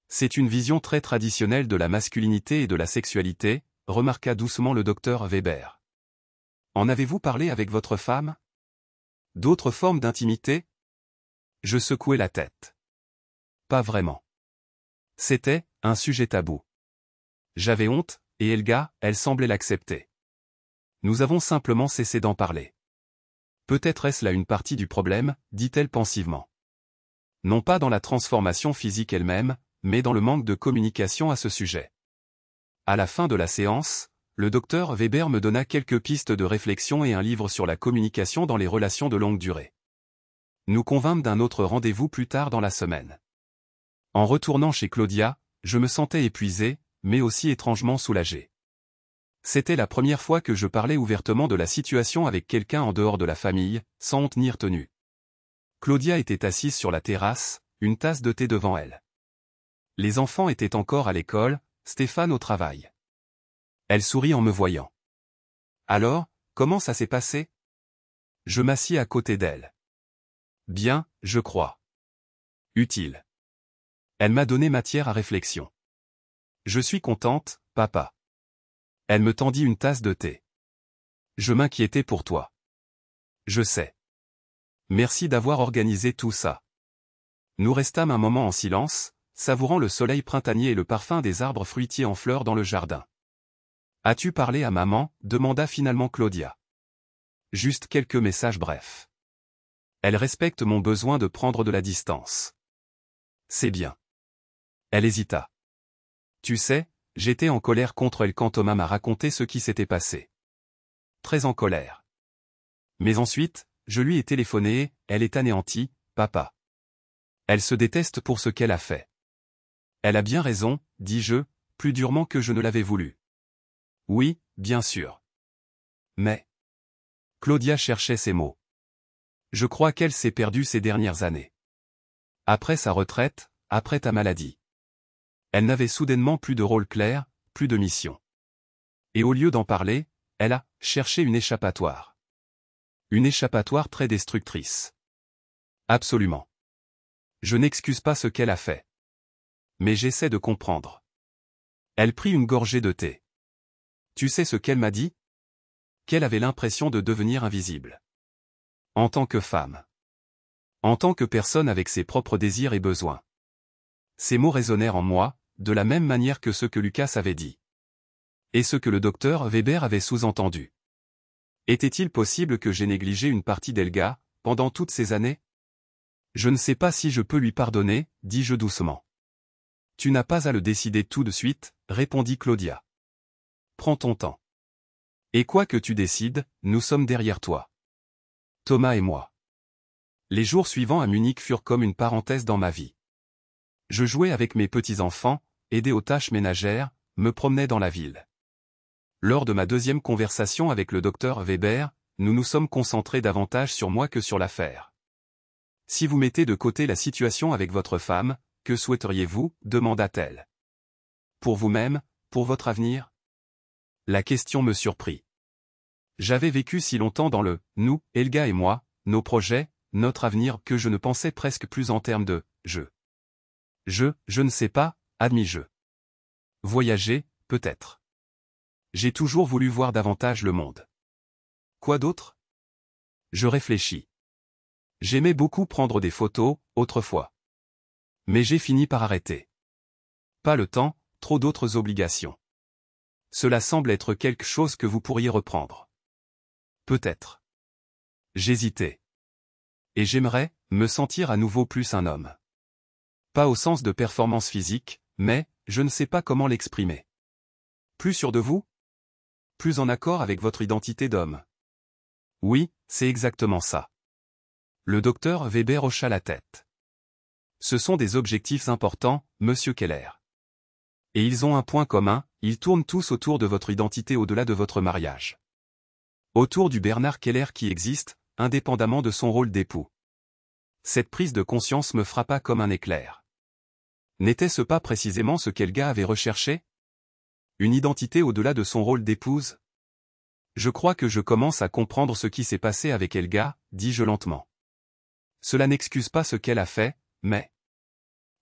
C'est une vision très traditionnelle de la masculinité et de la sexualité, remarqua doucement le docteur Weber. En avez-vous parlé avec votre femme? D'autres formes d'intimité? Je secouai la tête. Pas vraiment. C'était un sujet tabou. J'avais honte, et Elga, elle semblait l'accepter. Nous avons simplement cessé d'en parler. Peut-être est-ce là une partie du problème, dit-elle pensivement. Non pas dans la transformation physique elle-même, mais dans le manque de communication à ce sujet. À la fin de la séance, le docteur Weber me donna quelques pistes de réflexion et un livre sur la communication dans les relations de longue durée. Nous convînmes d'un autre rendez-vous plus tard dans la semaine. En retournant chez Claudia, je me sentais épuisé, mais aussi étrangement soulagé. C'était la première fois que je parlais ouvertement de la situation avec quelqu'un en dehors de la famille, sans honte ni retenue. Claudia était assise sur la terrasse, une tasse de thé devant elle. Les enfants étaient encore à l'école, Stéphane au travail. Elle sourit en me voyant. Alors, comment ça s'est passé? Je m'assis à côté d'elle. Bien, je crois. Utile. Elle m'a donné matière à réflexion. Je suis contente, papa. Elle me tendit une tasse de thé. Je m'inquiétais pour toi. Je sais. Merci d'avoir organisé tout ça. Nous restâmes un moment en silence, savourant le soleil printanier et le parfum des arbres fruitiers en fleurs dans le jardin. As-tu parlé à maman? Demanda finalement Claudia. Juste quelques messages brefs. Elle respecte mon besoin de prendre de la distance. C'est bien. Elle hésita. Tu sais, j'étais en colère contre elle quand Thomas m'a raconté ce qui s'était passé. Très en colère. Mais ensuite, je lui ai téléphoné et, elle est anéantie, papa. Elle se déteste pour ce qu'elle a fait. Elle a bien raison, dis-je, plus durement que je ne l'avais voulu. Oui, bien sûr. Mais... Claudia cherchait ses mots. Je crois qu'elle s'est perdue ces dernières années. Après sa retraite, après ta maladie. Elle n'avait soudainement plus de rôle clair, plus de mission. Et au lieu d'en parler, elle a cherché une échappatoire. Une échappatoire très destructrice. Absolument. Je n'excuse pas ce qu'elle a fait. Mais j'essaie de comprendre. Elle prit une gorgée de thé. Tu sais ce qu'elle m'a dit? Qu'elle avait l'impression de devenir invisible. En tant que femme. En tant que personne avec ses propres désirs et besoins. Ces mots résonnèrent en moi, de la même manière que ce que Lucas avait dit. Et ce que le docteur Weber avait sous-entendu. Était-il possible que j'aie négligé une partie d'Elga, pendant toutes ces années? Je ne sais pas si je peux lui pardonner, dis-je doucement. Tu n'as pas à le décider tout de suite, répondit Claudia. Prends ton temps. Et quoi que tu décides, nous sommes derrière toi. Thomas et moi. Les jours suivants à Munich furent comme une parenthèse dans ma vie. Je jouais avec mes petits-enfants, aidais aux tâches ménagères, me promenais dans la ville. Lors de ma deuxième conversation avec le docteur Weber, nous nous sommes concentrés davantage sur moi que sur l'affaire. Si vous mettez de côté la situation avec votre femme, que souhaiteriez-vous? Demanda-t-elle. Pour vous-même, pour votre avenir? La question me surprit. J'avais vécu si longtemps dans le « nous », Elga et moi, nos projets, notre avenir que je ne pensais presque plus en termes de « je ». Je ne sais pas, admis-je. Voyager, peut-être. J'ai toujours voulu voir davantage le monde. Quoi d'autre? Je réfléchis. J'aimais beaucoup prendre des photos, autrefois. Mais j'ai fini par arrêter. Pas le temps, trop d'autres obligations. Cela semble être quelque chose que vous pourriez reprendre. Peut-être. J'hésitais. Et j'aimerais, me sentir à nouveau plus un homme. Pas au sens de performance physique, mais, je ne sais pas comment l'exprimer. Plus sûr de vous? Plus en accord avec votre identité d'homme? Oui, c'est exactement ça. Le docteur Weber hocha la tête. Ce sont des objectifs importants, monsieur Keller. Et ils ont un point commun, ils tournent tous autour de votre identité au-delà de votre mariage. Autour du Bernard Keller qui existe, indépendamment de son rôle d'époux. Cette prise de conscience me frappa comme un éclair. N'était-ce pas précisément ce qu'Helga avait recherché? Une identité au-delà de son rôle d'épouse? Je crois que je commence à comprendre ce qui s'est passé avec Helga, dis-je lentement. Cela n'excuse pas ce qu'elle a fait, mais...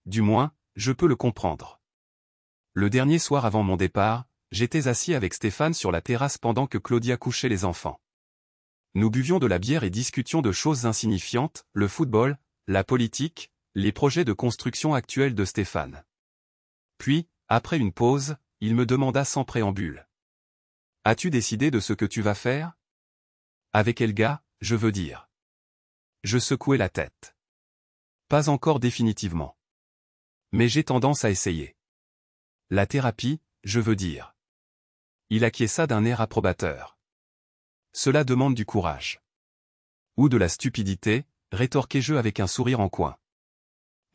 Du moins, je peux le comprendre. Le dernier soir avant mon départ, j'étais assis avec Stéphane sur la terrasse pendant que Claudia couchait les enfants. Nous buvions de la bière et discutions de choses insignifiantes, le football, la politique, les projets de construction actuels de Stéphane. Puis, après une pause, il me demanda sans préambule. « As-tu décidé de ce que tu vas faire? » Avec Helga, je veux dire. Je secouai la tête. Pas encore définitivement. Mais j'ai tendance à essayer. La thérapie, je veux dire. Il acquiesça d'un air approbateur. Cela demande du courage. Ou de la stupidité, rétorquai-je avec un sourire en coin.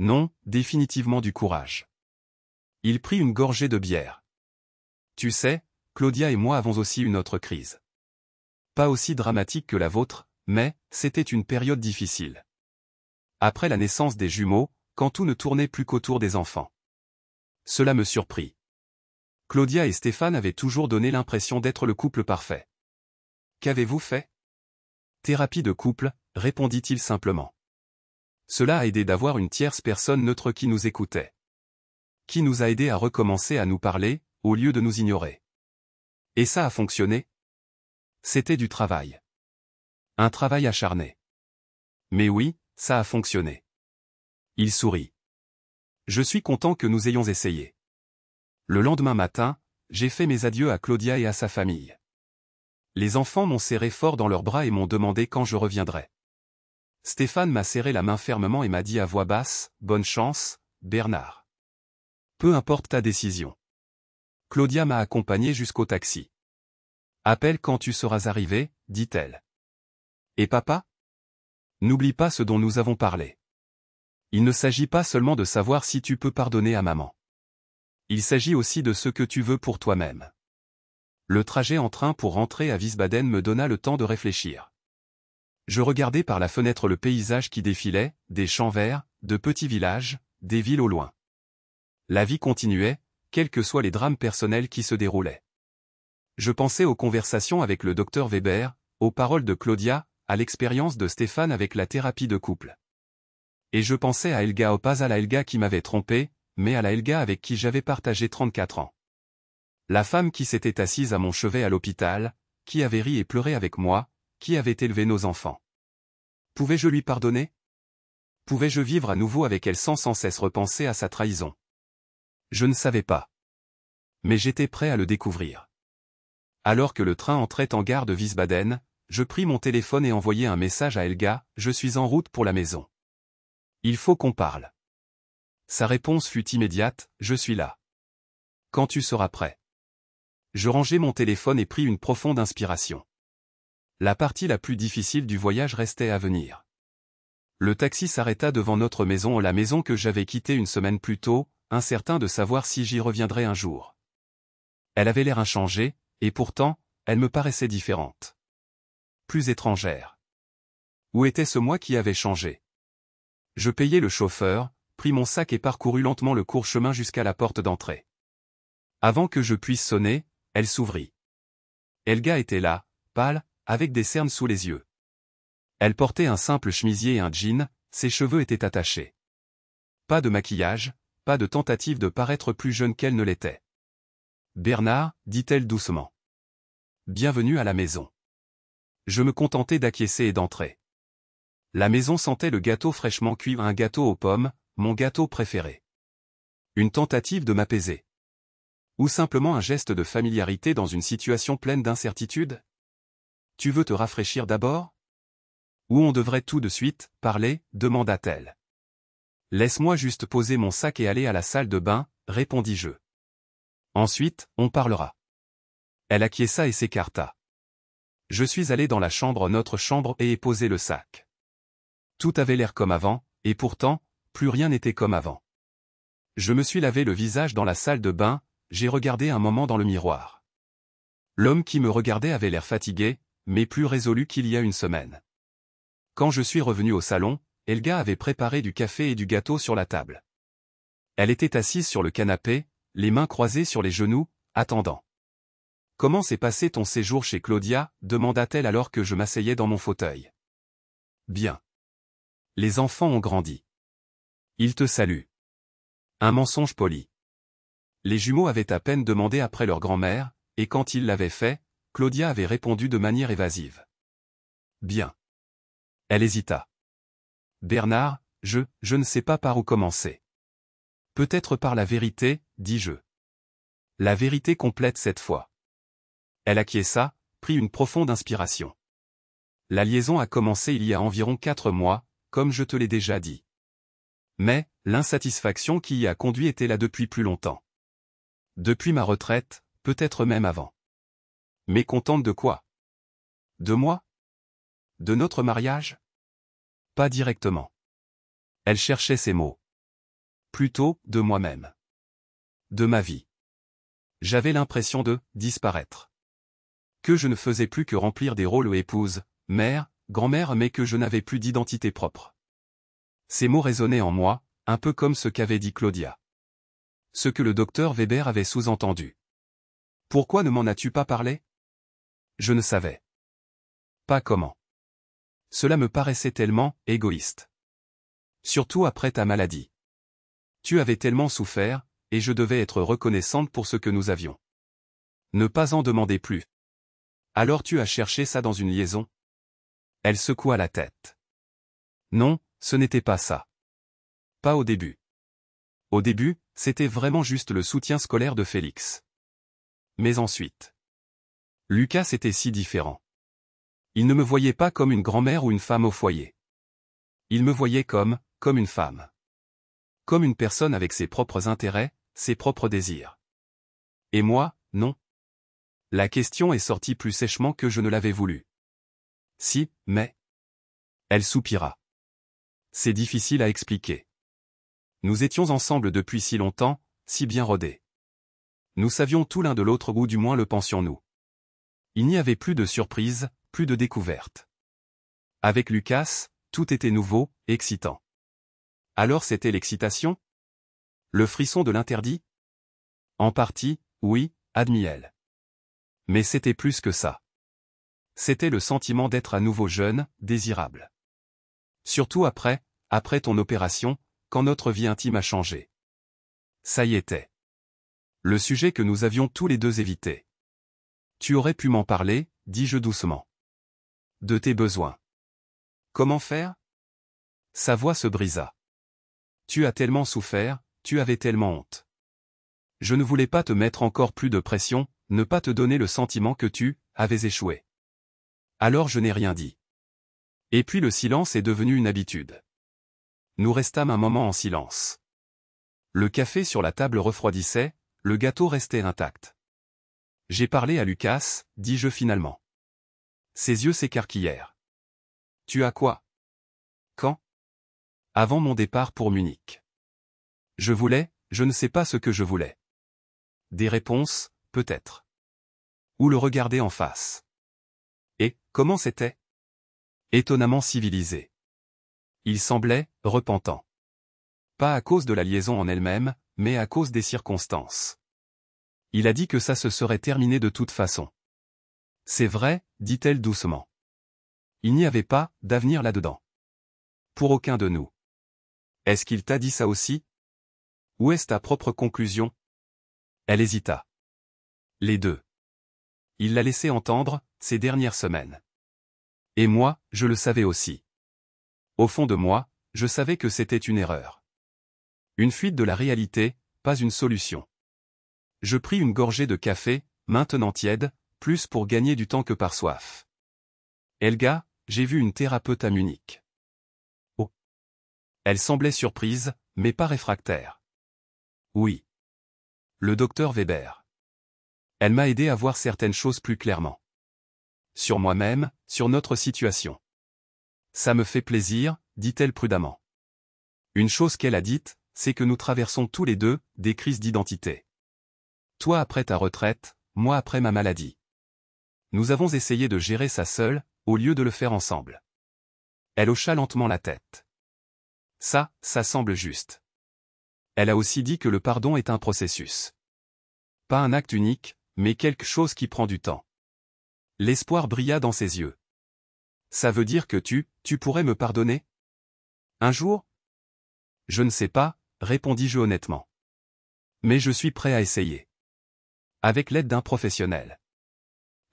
Non, définitivement du courage. Il prit une gorgée de bière. Tu sais, Claudia et moi avons aussi une autre crise. Pas aussi dramatique que la vôtre, mais, c'était une période difficile. Après la naissance des jumeaux, quand tout ne tournait plus qu'autour des enfants. Cela me surprit. Claudia et Stéphane avaient toujours donné l'impression d'être le couple parfait. Qu'avez-vous fait? Thérapie de couple, répondit-il simplement. Cela a aidé d'avoir une tierce personne neutre qui nous écoutait. Qui nous a aidés à recommencer à nous parler, au lieu de nous ignorer. Et ça a fonctionné? C'était du travail. Un travail acharné. Mais oui, ça a fonctionné. Il sourit. Je suis content que nous ayons essayé. Le lendemain matin, j'ai fait mes adieux à Claudia et à sa famille. Les enfants m'ont serré fort dans leurs bras et m'ont demandé quand je reviendrais. Stéphane m'a serré la main fermement et m'a dit à voix basse, « Bonne chance, Bernard. Peu importe ta décision. » Claudia m'a accompagné jusqu'au taxi. « Appelle quand tu seras arrivé, dit-elle. Et papa? N'oublie pas ce dont nous avons parlé. Il ne s'agit pas seulement de savoir si tu peux pardonner à maman. Il s'agit aussi de ce que tu veux pour toi-même. » Le trajet en train pour rentrer à Wiesbaden me donna le temps de réfléchir. Je regardais par la fenêtre le paysage qui défilait, des champs verts, de petits villages, des villes au loin. La vie continuait, quels que soient les drames personnels qui se déroulaient. Je pensais aux conversations avec le docteur Weber, aux paroles de Claudia, à l'expérience de Stéphane avec la thérapie de couple. Et je pensais à Helga, pas à la Helga qui m'avait trompé, mais à la Helga avec qui j'avais partagé 34 ans. La femme qui s'était assise à mon chevet à l'hôpital, qui avait ri et pleuré avec moi, qui avait élevé nos enfants. Pouvais-je lui pardonner? Pouvais-je vivre à nouveau avec elle sans cesse repenser à sa trahison? Je ne savais pas. Mais j'étais prêt à le découvrir. Alors que le train entrait en gare de Wiesbaden, je pris mon téléphone et envoyai un message à Helga, « Je suis en route pour la maison. Il faut qu'on parle. » Sa réponse fut immédiate, « Je suis là. Quand tu seras prêt. » Je rangeai mon téléphone et pris une profonde inspiration. La partie la plus difficile du voyage restait à venir. Le taxi s'arrêta devant notre maison, la maison que j'avais quittée une semaine plus tôt, incertain de savoir si j'y reviendrais un jour. Elle avait l'air inchangée, et pourtant, elle me paraissait différente. Plus étrangère. Où était-ce moi qui avait changé? Je payai le chauffeur, pris mon sac et parcourus lentement le court chemin jusqu'à la porte d'entrée. Avant que je puisse sonner, elle s'ouvrit. Helga était là, pâle, avec des cernes sous les yeux. Elle portait un simple chemisier et un jean, ses cheveux étaient attachés. Pas de maquillage, pas de tentative de paraître plus jeune qu'elle ne l'était. « Bernard, dit-elle doucement. Bienvenue à la maison. » Je me contentais d'acquiescer et d'entrer. La maison sentait le gâteau fraîchement cuit, un gâteau aux pommes, mon gâteau préféré. Une tentative de m'apaiser. Ou simplement un geste de familiarité dans une situation pleine d'incertitude? Tu veux te rafraîchir d'abord? Ou on devrait tout de suite parler, demanda-t-elle. Laisse-moi juste poser mon sac et aller à la salle de bain, répondis-je. Ensuite, on parlera. Elle acquiesça et s'écarta. Je suis allé dans notre chambre et ai posé le sac. Tout avait l'air comme avant, et pourtant, plus rien n'était comme avant. Je me suis lavé le visage dans la salle de bain, j'ai regardé un moment dans le miroir. L'homme qui me regardait avait l'air fatigué, mais plus résolu qu'il y a une semaine. Quand je suis revenu au salon, Helga avait préparé du café et du gâteau sur la table. Elle était assise sur le canapé, les mains croisées sur les genoux, attendant. « Comment s'est passé ton séjour chez Claudia » demanda-t-elle alors que je m'asseyais dans mon fauteuil. « Bien. Les enfants ont grandi. Ils te saluent. » Un mensonge poli. Les jumeaux avaient à peine demandé après leur grand-mère, et quand ils l'avaient fait, Claudia avait répondu de manière évasive. « Bien. » Elle hésita. « Bernard, je ne sais pas par où commencer. »« Peut-être par la vérité, dis-je. »« La vérité complète cette fois. » Elle acquiesça, prit une profonde inspiration. « La liaison a commencé il y a environ 4 mois, comme je te l'ai déjà dit. Mais, l'insatisfaction qui y a conduit était là depuis plus longtemps. Depuis ma retraite, peut-être même avant. Mécontente de quoi? De moi? De notre mariage? Pas directement. Elle cherchait ses mots. Plutôt, de moi-même. De ma vie. J'avais l'impression de disparaître. Que je ne faisais plus que remplir des rôles épouse, mère, grand-mère mais que je n'avais plus d'identité propre. Ces mots résonnaient en moi, un peu comme ce qu'avait dit Claudia. Ce que le docteur Weber avait sous-entendu. Pourquoi ne m'en as-tu pas parlé? Je ne savais pas comment. Cela me paraissait tellement égoïste. Surtout après ta maladie. Tu avais tellement souffert, et je devais être reconnaissante pour ce que nous avions. Ne pas en demander plus. Alors tu as cherché ça dans une liaison? Elle secoua la tête. Non, ce n'était pas ça. Pas au début. Au début, c'était vraiment juste le soutien scolaire de Félix. Mais ensuite. Lucas était si différent. Il ne me voyait pas comme une grand-mère ou une femme au foyer. Il me voyait comme une femme. Comme une personne avec ses propres intérêts, ses propres désirs. Et moi, non. La question est sortie plus sèchement que je ne l'avais voulu. Si, mais... Elle soupira. C'est difficile à expliquer. Nous étions ensemble depuis si longtemps, si bien rodés. Nous savions tout l'un de l'autre ou du moins le pensions-nous. Il n'y avait plus de surprise, plus de découverte. Avec Lucas, tout était nouveau, excitant. Alors c'était l'excitation? Le frisson de l'interdit? En partie, oui, admit-elle. Mais c'était plus que ça. C'était le sentiment d'être à nouveau jeune, désirable. Surtout après ton opération, quand notre vie intime a changé. Ça y était. Le sujet que nous avions tous les deux évité. Tu aurais pu m'en parler, dis-je doucement. De tes besoins. Comment faire? Sa voix se brisa. Tu as tellement souffert, tu avais tellement honte. Je ne voulais pas te mettre encore plus de pression, ne pas te donner le sentiment que tu avais échoué. Alors je n'ai rien dit. Et puis le silence est devenu une habitude. Nous restâmes un moment en silence. Le café sur la table refroidissait, le gâteau restait intact. J'ai parlé à Lucas, dis-je finalement. Ses yeux s'écarquillèrent. Tu as quoi? Quand? Avant mon départ pour Munich. Je ne sais pas ce que je voulais. Des réponses, peut-être. Ou le regarder en face. Et, comment c'était? Étonnamment civilisé. Il semblait, repentant. Pas à cause de la liaison en elle-même, mais à cause des circonstances. Il a dit que ça se serait terminé de toute façon. C'est vrai, dit-elle doucement. Il n'y avait pas d'avenir là-dedans. Pour aucun de nous. Est-ce qu'il t'a dit ça aussi? Ou est-ce ta propre conclusion? Elle hésita. Les deux. Il l'a laissé entendre, ces dernières semaines. Et moi, je le savais aussi. Au fond de moi, je savais que c'était une erreur. Une fuite de la réalité, pas une solution. Je pris une gorgée de café, maintenant tiède, plus pour gagner du temps que par soif. Helga, j'ai vu une thérapeute à Munich. Oh. Elle semblait surprise, mais pas réfractaire. Oui. Le docteur Weber. Elle m'a aidé à voir certaines choses plus clairement. Sur moi-même, sur notre situation. Ça me fait plaisir, dit-elle prudemment. Une chose qu'elle a dite, c'est que nous traversons tous les deux des crises d'identité. Toi après ta retraite, moi après ma maladie. Nous avons essayé de gérer ça seul, au lieu de le faire ensemble. Elle hocha lentement la tête. Ça semble juste. Elle a aussi dit que le pardon est un processus. Pas un acte unique, mais quelque chose qui prend du temps. L'espoir brilla dans ses yeux. Ça veut dire que tu pourrais me pardonner? Un jour? Je ne sais pas, répondis-je honnêtement. Mais je suis prêt à essayer. Avec l'aide d'un professionnel.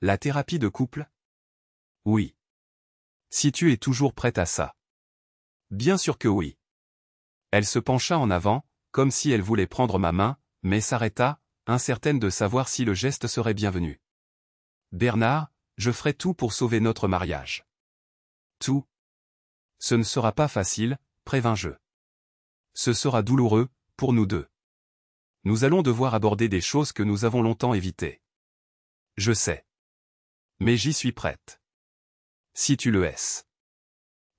La thérapie de couple? Oui. Si tu es toujours prête à ça. Bien sûr que oui. Elle se pencha en avant, comme si elle voulait prendre ma main, mais s'arrêta, incertaine de savoir si le geste serait bienvenu. Bernard, je ferai tout pour sauver notre mariage. Tout. Ce ne sera pas facile, prévins-je. Ce sera douloureux, pour nous deux. Nous allons devoir aborder des choses que nous avons longtemps évitées. Je sais. Mais j'y suis prête. Si tu le es.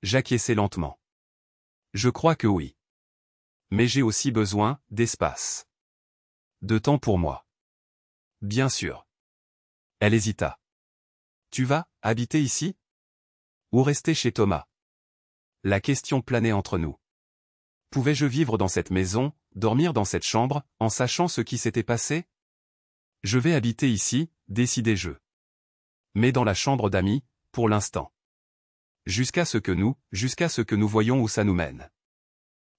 J'acquiesçai lentement. Je crois que oui. Mais j'ai aussi besoin d'espace. De temps pour moi. Bien sûr. Elle hésita. Tu vas habiter ici? Ou rester chez Thomas? La question planait entre nous. Pouvais-je vivre dans cette maison, dormir dans cette chambre, en sachant ce qui s'était passé? Je vais habiter ici, décidai-je. Mais dans la chambre d'amis, pour l'instant. Jusqu'à ce que nous voyions où ça nous mène.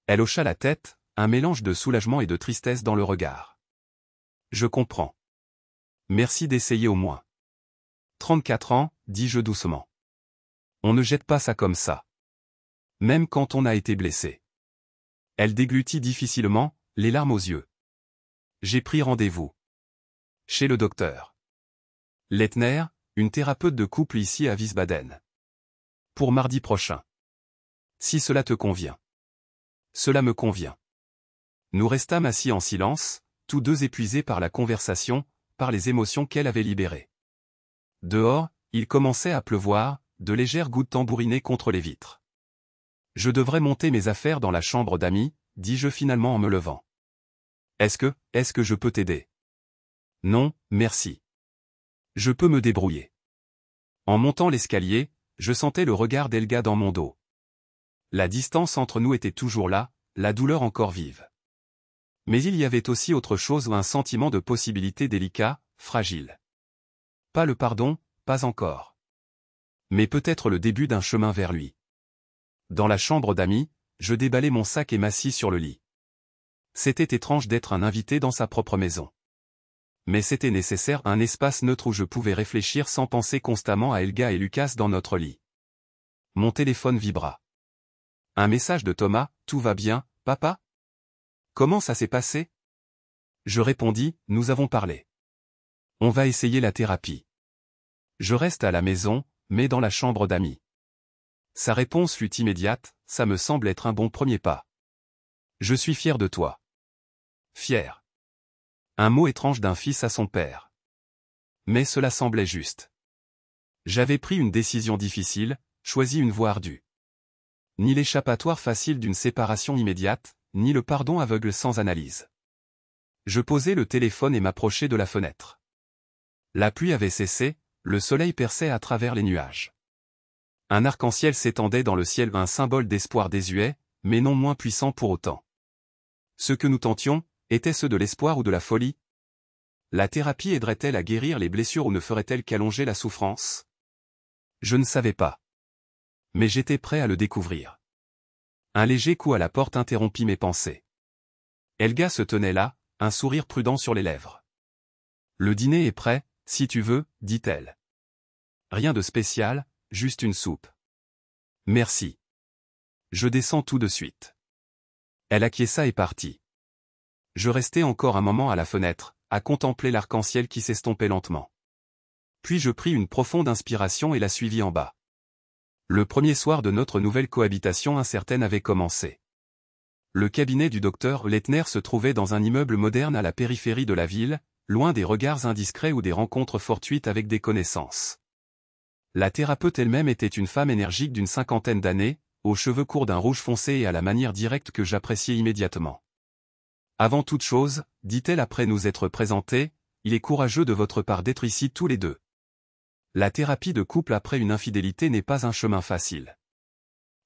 Elle hocha la tête, un mélange de soulagement et de tristesse dans le regard. Je comprends. Merci d'essayer au moins. 34 ans, dis-je doucement. On ne jette pas ça comme ça. Même quand on a été blessé. Elle déglutit difficilement, les larmes aux yeux. J'ai pris rendez-vous. Chez le docteur Lettner, une thérapeute de couple ici à Wiesbaden. Pour mardi prochain. Si cela te convient. Cela me convient. Nous restâmes assis en silence, tous deux épuisés par la conversation, par les émotions qu'elle avait libérées. Dehors, il commençait à pleuvoir, de légères gouttes tambourinaient contre les vitres. Je devrais monter mes affaires dans la chambre d'amis, dis-je finalement en me levant. Est-ce que je peux t'aider? Non, merci. Je peux me débrouiller. En montant l'escalier, je sentais le regard d'Elga dans mon dos. La distance entre nous était toujours là, la douleur encore vive. Mais il y avait aussi autre chose, un sentiment de possibilité délicat, fragile. Pas le pardon, pas encore. Mais peut-être le début d'un chemin vers lui. Dans la chambre d'amis, je déballai mon sac et m'assis sur le lit. C'était étrange d'être un invité dans sa propre maison. Mais c'était nécessaire, un espace neutre où je pouvais réfléchir sans penser constamment à Elga et Lucas dans notre lit. Mon téléphone vibra. Un message de Thomas, tout va bien, papa? Comment ça s'est passé? Je répondis, nous avons parlé. On va essayer la thérapie. Je reste à la maison, mais dans la chambre d'amis. Sa réponse fut immédiate, ça me semble être un bon premier pas. Je suis fier de toi. Fier. Un mot étrange d'un fils à son père. Mais cela semblait juste. J'avais pris une décision difficile, choisi une voie ardue. Ni l'échappatoire facile d'une séparation immédiate, ni le pardon aveugle sans analyse. Je posai le téléphone et m'approchai de la fenêtre. La pluie avait cessé, le soleil perçait à travers les nuages. Un arc-en-ciel s'étendait dans le ciel, un symbole d'espoir désuet, mais non moins puissant pour autant. Ce que nous tentions, était-ce de l'espoir ou de la folie? La thérapie aiderait-elle à guérir les blessures ou ne ferait-elle qu'allonger la souffrance? Je ne savais pas. Mais j'étais prêt à le découvrir. Un léger coup à la porte interrompit mes pensées. Elga se tenait là, un sourire prudent sur les lèvres. Le dîner est prêt, si tu veux, dit-elle. Rien de spécial, juste une soupe. Merci. Je descends tout de suite. Elle acquiesça et partit. Je restai encore un moment à la fenêtre, à contempler l'arc-en-ciel qui s'estompait lentement. Puis je pris une profonde inspiration et la suivis en bas. Le premier soir de notre nouvelle cohabitation incertaine avait commencé. Le cabinet du docteur Lettner se trouvait dans un immeuble moderne à la périphérie de la ville, loin des regards indiscrets ou des rencontres fortuites avec des connaissances. La thérapeute elle-même était une femme énergique d'une cinquantaine d'années, aux cheveux courts d'un rouge foncé et à la manière directe que j'appréciais immédiatement. Avant toute chose, dit-elle après nous être présentés, il est courageux de votre part d'être ici tous les deux. La thérapie de couple après une infidélité n'est pas un chemin facile.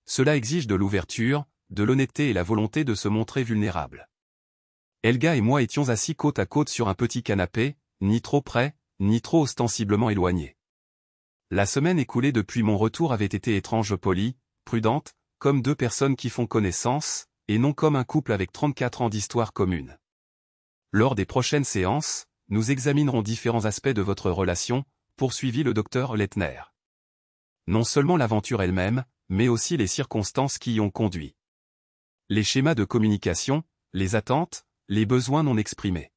Cela exige de l'ouverture, de l'honnêteté et la volonté de se montrer vulnérable. Helga et moi étions assis côte à côte sur un petit canapé, ni trop près, ni trop ostensiblement éloignés. La semaine écoulée depuis mon retour avait été étrange, polie, prudente, comme deux personnes qui font connaissance, et non comme un couple avec 34 ans d'histoire commune. Lors des prochaines séances, nous examinerons différents aspects de votre relation, poursuivit le docteur Lettner. Non seulement l'aventure elle-même, mais aussi les circonstances qui y ont conduit. Les schémas de communication, les attentes, les besoins non exprimés.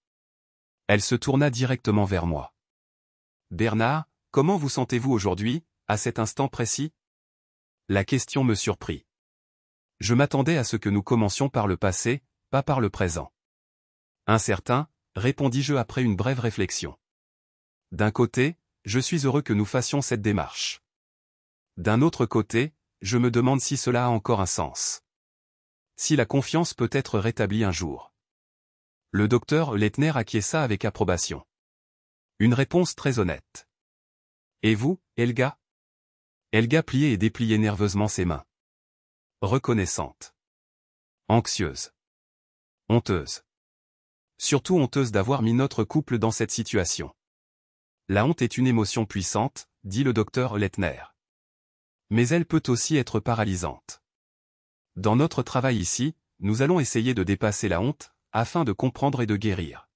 Elle se tourna directement vers moi. Bernard, comment vous sentez-vous aujourd'hui, à cet instant précis? La question me surprit. Je m'attendais à ce que nous commencions par le passé, pas par le présent. Incertain, répondis-je après une brève réflexion. D'un côté, je suis heureux que nous fassions cette démarche. D'un autre côté, je me demande si cela a encore un sens. Si la confiance peut être rétablie un jour. Le docteur Lettner acquiesça avec approbation. Une réponse très honnête. Et vous, Helga? Helga pliait et dépliait nerveusement ses mains. Reconnaissante. Anxieuse. Honteuse. Surtout honteuse d'avoir mis notre couple dans cette situation. La honte est une émotion puissante, dit le docteur Lettner. Mais elle peut aussi être paralysante. Dans notre travail ici, nous allons essayer de dépasser la honte, afin de comprendre et de guérir.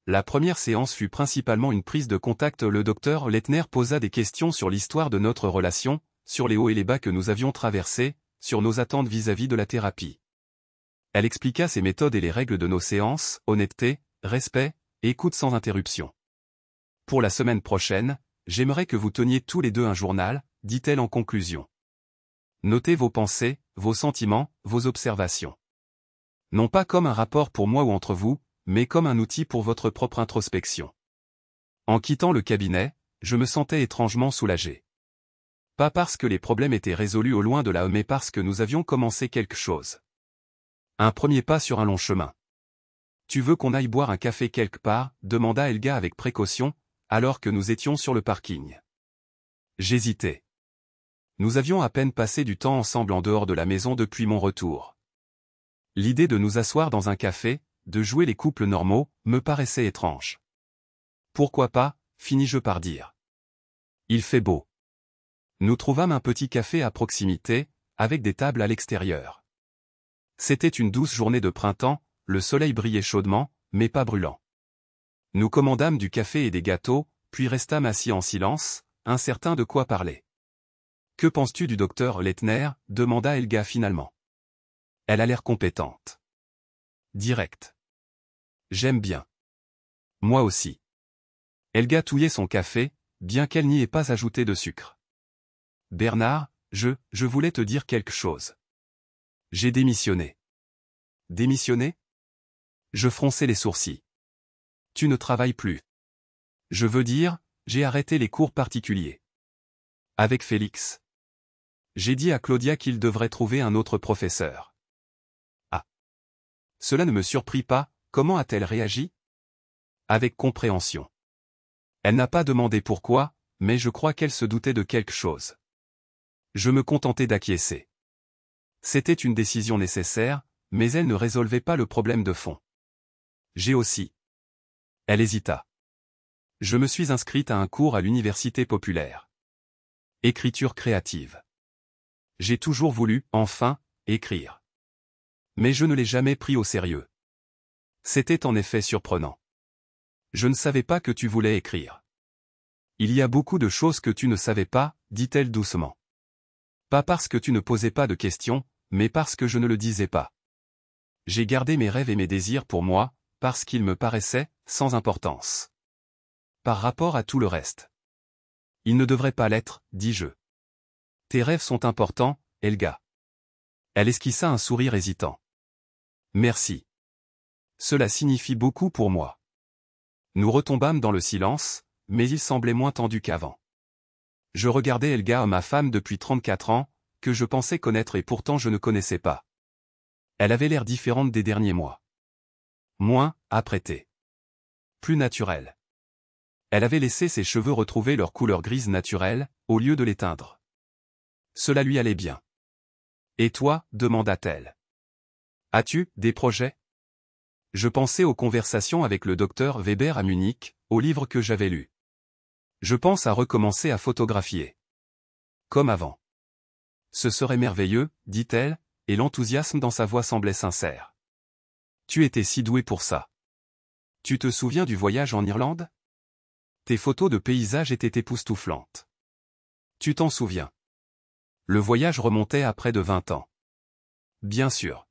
La première séance fut principalement une prise de contact. Le docteur Lettner posa des questions sur l'histoire de notre relation, sur les hauts et les bas que nous avions traversés, sur nos attentes vis-à-vis de la thérapie. Elle expliqua ses méthodes et les règles de nos séances, honnêteté, respect, écoute sans interruption. Pour la semaine prochaine, j'aimerais que vous teniez tous les deux un journal, dit-elle en conclusion. Notez vos pensées, vos sentiments, vos observations. Non pas comme un rapport pour moi ou entre vous, mais comme un outil pour votre propre introspection. En quittant le cabinet, je me sentais étrangement soulagé. Pas parce que les problèmes étaient résolus au loin de là, mais parce que nous avions commencé quelque chose. Un premier pas sur un long chemin. Tu veux qu'on aille boire un café quelque part, demanda Helga avec précaution, alors que nous étions sur le parking. J'hésitais. Nous avions à peine passé du temps ensemble en dehors de la maison depuis mon retour. L'idée de nous asseoir dans un café, de jouer les couples normaux, me paraissait étrange. Pourquoi pas, finis-je par dire. Il fait beau. Nous trouvâmes un petit café à proximité, avec des tables à l'extérieur. C'était une douce journée de printemps, le soleil brillait chaudement, mais pas brûlant. Nous commandâmes du café et des gâteaux, puis restâmes assis en silence, incertains de quoi parler. Que penses-tu du docteur Lettner? Demanda Helga finalement. Elle a l'air compétente. Directe. J'aime bien. Moi aussi. Helga touillait son café, bien qu'elle n'y ait pas ajouté de sucre. Bernard, je voulais te dire quelque chose. J'ai démissionné. Démissionné? Je fronçai les sourcils. Tu ne travailles plus. Je veux dire, j'ai arrêté les cours particuliers. Avec Félix. J'ai dit à Claudia qu'il devrait trouver un autre professeur. Ah. Cela ne me surprit pas, comment a-t-elle réagi? Avec compréhension. Elle n'a pas demandé pourquoi, mais je crois qu'elle se doutait de quelque chose. Je me contentais d'acquiescer. C'était une décision nécessaire, mais elle ne résolvait pas le problème de fond. J'ai aussi. Elle hésita. Je me suis inscrite à un cours à l'université populaire. Écriture créative. J'ai toujours voulu, enfin, écrire. Mais je ne l'ai jamais pris au sérieux. C'était en effet surprenant. Je ne savais pas que tu voulais écrire. Il y a beaucoup de choses que tu ne savais pas, dit-elle doucement. Pas parce que tu ne posais pas de questions, mais parce que je ne le disais pas. J'ai gardé mes rêves et mes désirs pour moi, parce qu'ils me paraissaient sans importance. Par rapport à tout le reste. Ils ne devraient pas l'être, dis-je. Tes rêves sont importants, Helga. Elle esquissa un sourire hésitant. Merci. Cela signifie beaucoup pour moi. Nous retombâmes dans le silence, mais il semblait moins tendu qu'avant. Je regardais Helga, ma femme depuis 34 ans, que je pensais connaître et pourtant je ne connaissais pas. Elle avait l'air différente des derniers mois. Moins apprêtée. Plus naturelle. Elle avait laissé ses cheveux retrouver leur couleur grise naturelle, au lieu de les teindre. Cela lui allait bien. Et toi, demanda-t-elle. As-tu des projets? Je pensais aux conversations avec le docteur Weber à Munich, au livre que j'avais lu. Je pense à recommencer à photographier. Comme avant. Ce serait merveilleux, dit-elle, et l'enthousiasme dans sa voix semblait sincère. Tu étais si doué pour ça. Tu te souviens du voyage en Irlande? Tes photos de paysages étaient époustouflantes. Tu t'en souviens? Le voyage remontait à près de 20 ans. Bien sûr.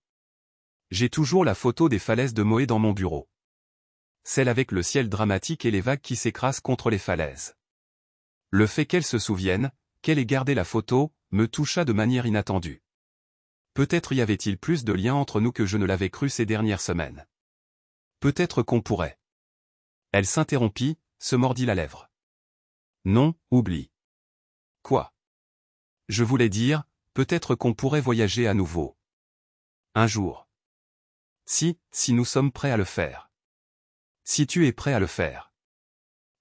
J'ai toujours la photo des falaises de Moé dans mon bureau. Celle avec le ciel dramatique et les vagues qui s'écrasent contre les falaises. Le fait qu'elle se souvienne, qu'elle ait gardé la photo, me toucha de manière inattendue. Peut-être y avait-il plus de liens entre nous que je ne l'avais cru ces dernières semaines. Peut-être qu'on pourrait. Elle s'interrompit, se mordit la lèvre. Non, oublie. Quoi? Je voulais dire, peut-être qu'on pourrait voyager à nouveau. Un jour. Si nous sommes prêts à le faire. Si tu es prêt à le faire.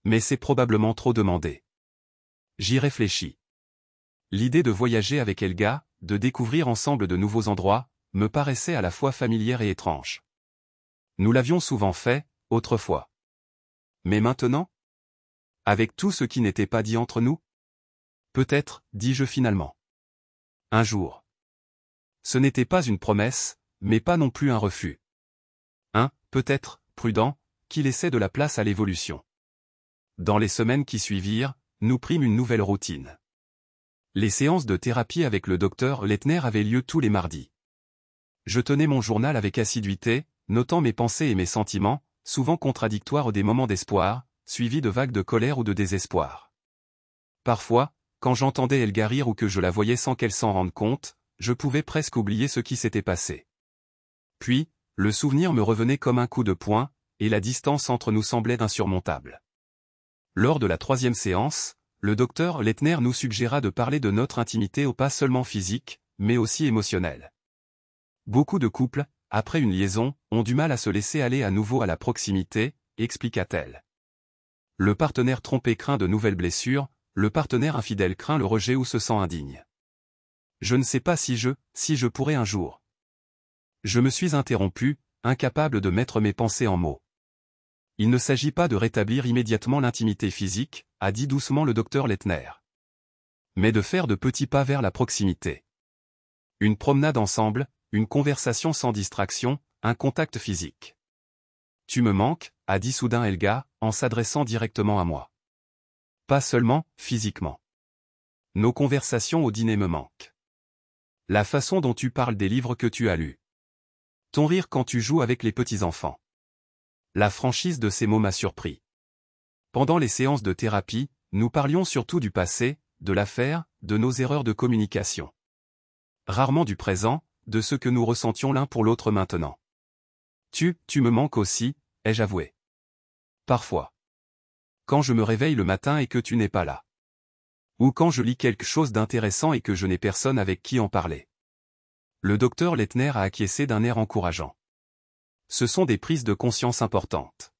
Mais c'est probablement trop demandé. J'y réfléchis. L'idée de voyager avec Helga, de découvrir ensemble de nouveaux endroits, me paraissait à la fois familière et étrange. Nous l'avions souvent fait, autrefois. Mais maintenant? Avec tout ce qui n'était pas dit entre nous? Peut-être, dis-je finalement. Un jour. Ce n'était pas une promesse, mais pas non plus un refus. Peut-être, prudent, qui laissait de la place à l'évolution. Dans les semaines qui suivirent, nous prîmes une nouvelle routine. Les séances de thérapie avec le docteur Leitner avaient lieu tous les mardis. Je tenais mon journal avec assiduité, notant mes pensées et mes sentiments, souvent contradictoires des moments d'espoir, suivis de vagues de colère ou de désespoir. Parfois, quand j'entendais Helga rire ou que je la voyais sans qu'elle s'en rende compte, je pouvais presque oublier ce qui s'était passé. Puis, le souvenir me revenait comme un coup de poing, et la distance entre nous semblait insurmontable. Lors de la 3e séance, le docteur Leitner nous suggéra de parler de notre intimité pas seulement physique, mais aussi émotionnelle. Beaucoup de couples, après une liaison, ont du mal à se laisser aller à nouveau à la proximité, expliqua-t-elle. Le partenaire trompé craint de nouvelles blessures, le partenaire infidèle craint le rejet ou se sent indigne. Je ne sais pas si je pourrais un jour. Je me suis interrompu, incapable de mettre mes pensées en mots. Il ne s'agit pas de rétablir immédiatement l'intimité physique, a dit doucement le docteur Leitner. Mais de faire de petits pas vers la proximité. Une promenade ensemble, une conversation sans distraction, un contact physique. Tu me manques, a dit soudain Helga, en s'adressant directement à moi. Pas seulement, physiquement. Nos conversations au dîner me manquent. La façon dont tu parles des livres que tu as lus. Ton rire quand tu joues avec les petits-enfants. La franchise de ces mots m'a surpris. Pendant les séances de thérapie, nous parlions surtout du passé, de l'affaire, de nos erreurs de communication. Rarement du présent, de ce que nous ressentions l'un pour l'autre maintenant. Tu me manques aussi, ai-je avoué. Parfois. Quand je me réveille le matin et que tu n'es pas là. Ou quand je lis quelque chose d'intéressant et que je n'ai personne avec qui en parler. Le docteur Leitner a acquiescé d'un air encourageant. Ce sont des prises de conscience importantes.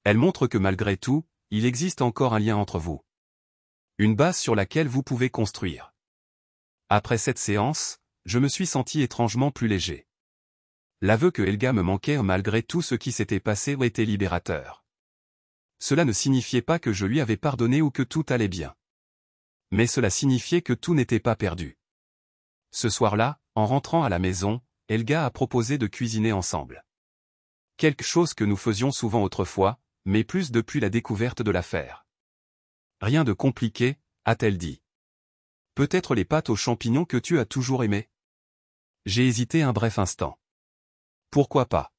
Elles montrent que malgré tout, il existe encore un lien entre vous. Une base sur laquelle vous pouvez construire. Après cette séance, je me suis senti étrangement plus léger. L'aveu que Helga me manquait malgré tout ce qui s'était passé était libérateur. Cela ne signifiait pas que je lui avais pardonné ou que tout allait bien. Mais cela signifiait que tout n'était pas perdu. Ce soir-là, en rentrant à la maison, Helga a proposé de cuisiner ensemble. Quelque chose que nous faisions souvent autrefois, mais plus depuis la découverte de l'affaire. Rien de compliqué, a-t-elle dit. Peut-être les pâtes aux champignons que tu as toujours aimées. J'ai hésité un bref instant. Pourquoi pas?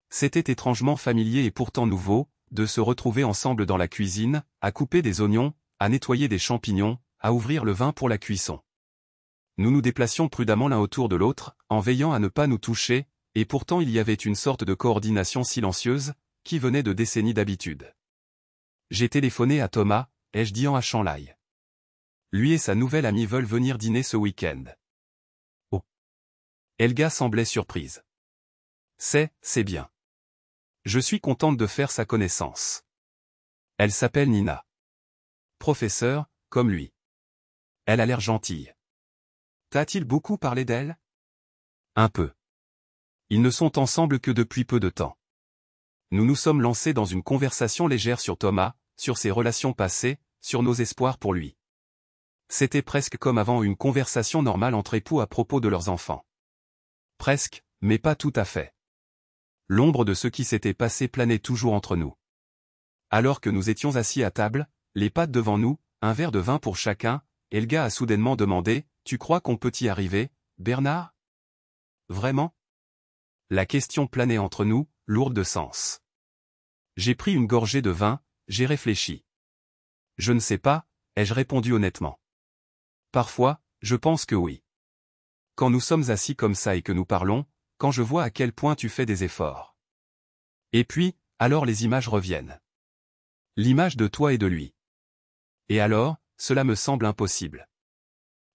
C'était étrangement familier et pourtant nouveau, de se retrouver ensemble dans la cuisine, à couper des oignons, à nettoyer des champignons, à ouvrir le vin pour la cuisson. Nous nous déplacions prudemment l'un autour de l'autre, en veillant à ne pas nous toucher, et pourtant il y avait une sorte de coordination silencieuse, qui venait de décennies d'habitude. J'ai téléphoné à Thomas, ai-je dit en Shanghai. Lui et sa nouvelle amie veulent venir dîner ce week-end. Oh. Helga semblait surprise. C'est bien. Je suis contente de faire sa connaissance. Elle s'appelle Nina. Professeur, comme lui. Elle a l'air gentille. T'a-t-il beaucoup parlé d'elle? Un peu. Ils ne sont ensemble que depuis peu de temps. Nous nous sommes lancés dans une conversation légère sur Thomas, sur ses relations passées, sur nos espoirs pour lui. C'était presque comme avant une conversation normale entre époux à propos de leurs enfants. Presque, mais pas tout à fait. L'ombre de ce qui s'était passé planait toujours entre nous. Alors que nous étions assis à table, les pattes devant nous, un verre de vin pour chacun, Helga a soudainement demandé, « Tu crois qu'on peut y arriver, Bernard ?» Vraiment? La question planait entre nous, lourde de sens. J'ai pris une gorgée de vin, j'ai réfléchi. Je ne sais pas, ai-je répondu honnêtement. Parfois, je pense que oui. Quand nous sommes assis comme ça et que nous parlons, quand je vois à quel point tu fais des efforts. Et puis, alors les images reviennent. L'image de toi et de lui. Et alors, cela me semble impossible.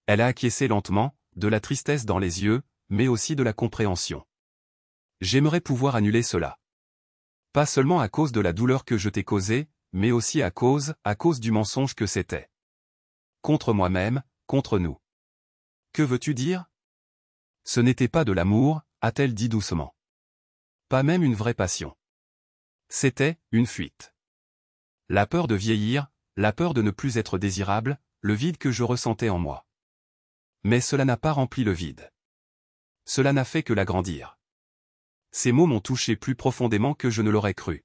Elle a acquiescé lentement, de la tristesse dans les yeux, mais aussi de la compréhension. J'aimerais pouvoir annuler cela. Pas seulement à cause de la douleur que je t'ai causée, mais aussi à cause du mensonge que c'était. Contre moi-même, contre nous. Que veux-tu dire? Ce n'était pas de l'amour, a-t-elle dit doucement. Pas même une vraie passion. C'était une fuite. La peur de vieillir, la peur de ne plus être désirable, le vide que je ressentais en moi. Mais cela n'a pas rempli le vide. Cela n'a fait que l'agrandir. Ces mots m'ont touché plus profondément que je ne l'aurais cru.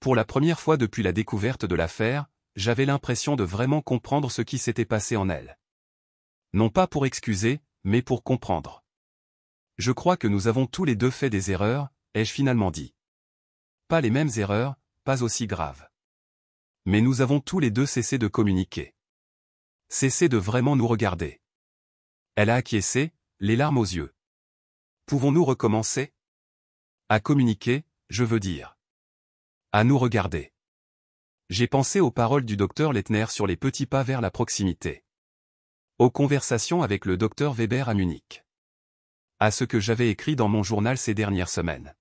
Pour la première fois depuis la découverte de l'affaire, j'avais l'impression de vraiment comprendre ce qui s'était passé en elle. Non pas pour excuser, mais pour comprendre. Je crois que nous avons tous les deux fait des erreurs, ai-je finalement dit. Pas les mêmes erreurs, pas aussi graves. Mais nous avons tous les deux cessé de communiquer. Cessé de vraiment nous regarder. Elle a acquiescé, les larmes aux yeux. Pouvons-nous recommencer? À communiquer, je veux dire. À nous regarder. J'ai pensé aux paroles du docteur Lettner sur les petits pas vers la proximité. Aux conversations avec le docteur Weber à Munich. À ce que j'avais écrit dans mon journal ces dernières semaines.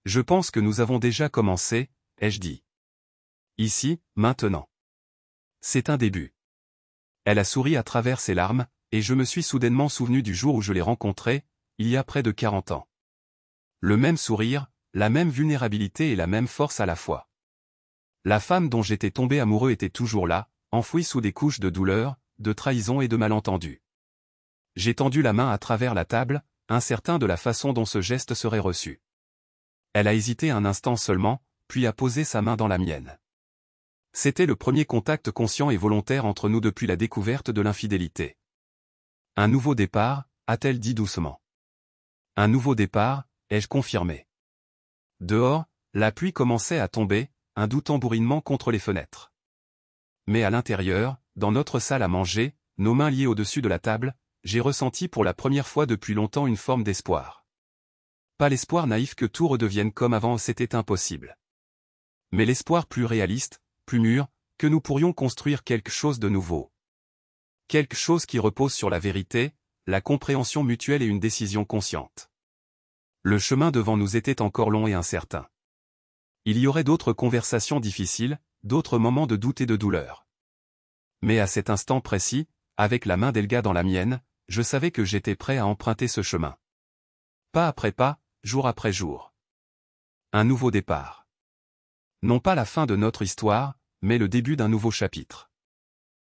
Je pense que nous avons déjà commencé, ai-je dit. Ici, maintenant. C'est un début. Elle a souri à travers ses larmes, et je me suis soudainement souvenu du jour où je l'ai rencontrée, il y a près de 40 ans. Le même sourire, la même vulnérabilité et la même force à la fois. La femme dont j'étais tombé amoureux était toujours là, enfouie sous des couches de douleur, de trahison et de malentendus. J'ai tendu la main à travers la table, incertain de la façon dont ce geste serait reçu. Elle a hésité un instant seulement, puis a posé sa main dans la mienne. C'était le premier contact conscient et volontaire entre nous depuis la découverte de l'infidélité. Un nouveau départ, a-t-elle dit doucement. Un nouveau départ, ai-je confirmé. Dehors, la pluie commençait à tomber, un doux tambourinement contre les fenêtres. Mais à l'intérieur, dans notre salle à manger, nos mains liées au-dessus de la table, j'ai ressenti pour la première fois depuis longtemps une forme d'espoir. Pas l'espoir naïf que tout redevienne comme avant, c'était impossible. Mais l'espoir plus réaliste, plus mûr, que nous pourrions construire quelque chose de nouveau. Quelque chose qui repose sur la vérité, la compréhension mutuelle et une décision consciente. Le chemin devant nous était encore long et incertain. Il y aurait d'autres conversations difficiles, d'autres moments de doute et de douleur. Mais à cet instant précis, avec la main d'Helga dans la mienne, je savais que j'étais prêt à emprunter ce chemin. Pas après pas, jour après jour. Un nouveau départ. Non pas la fin de notre histoire, mais le début d'un nouveau chapitre.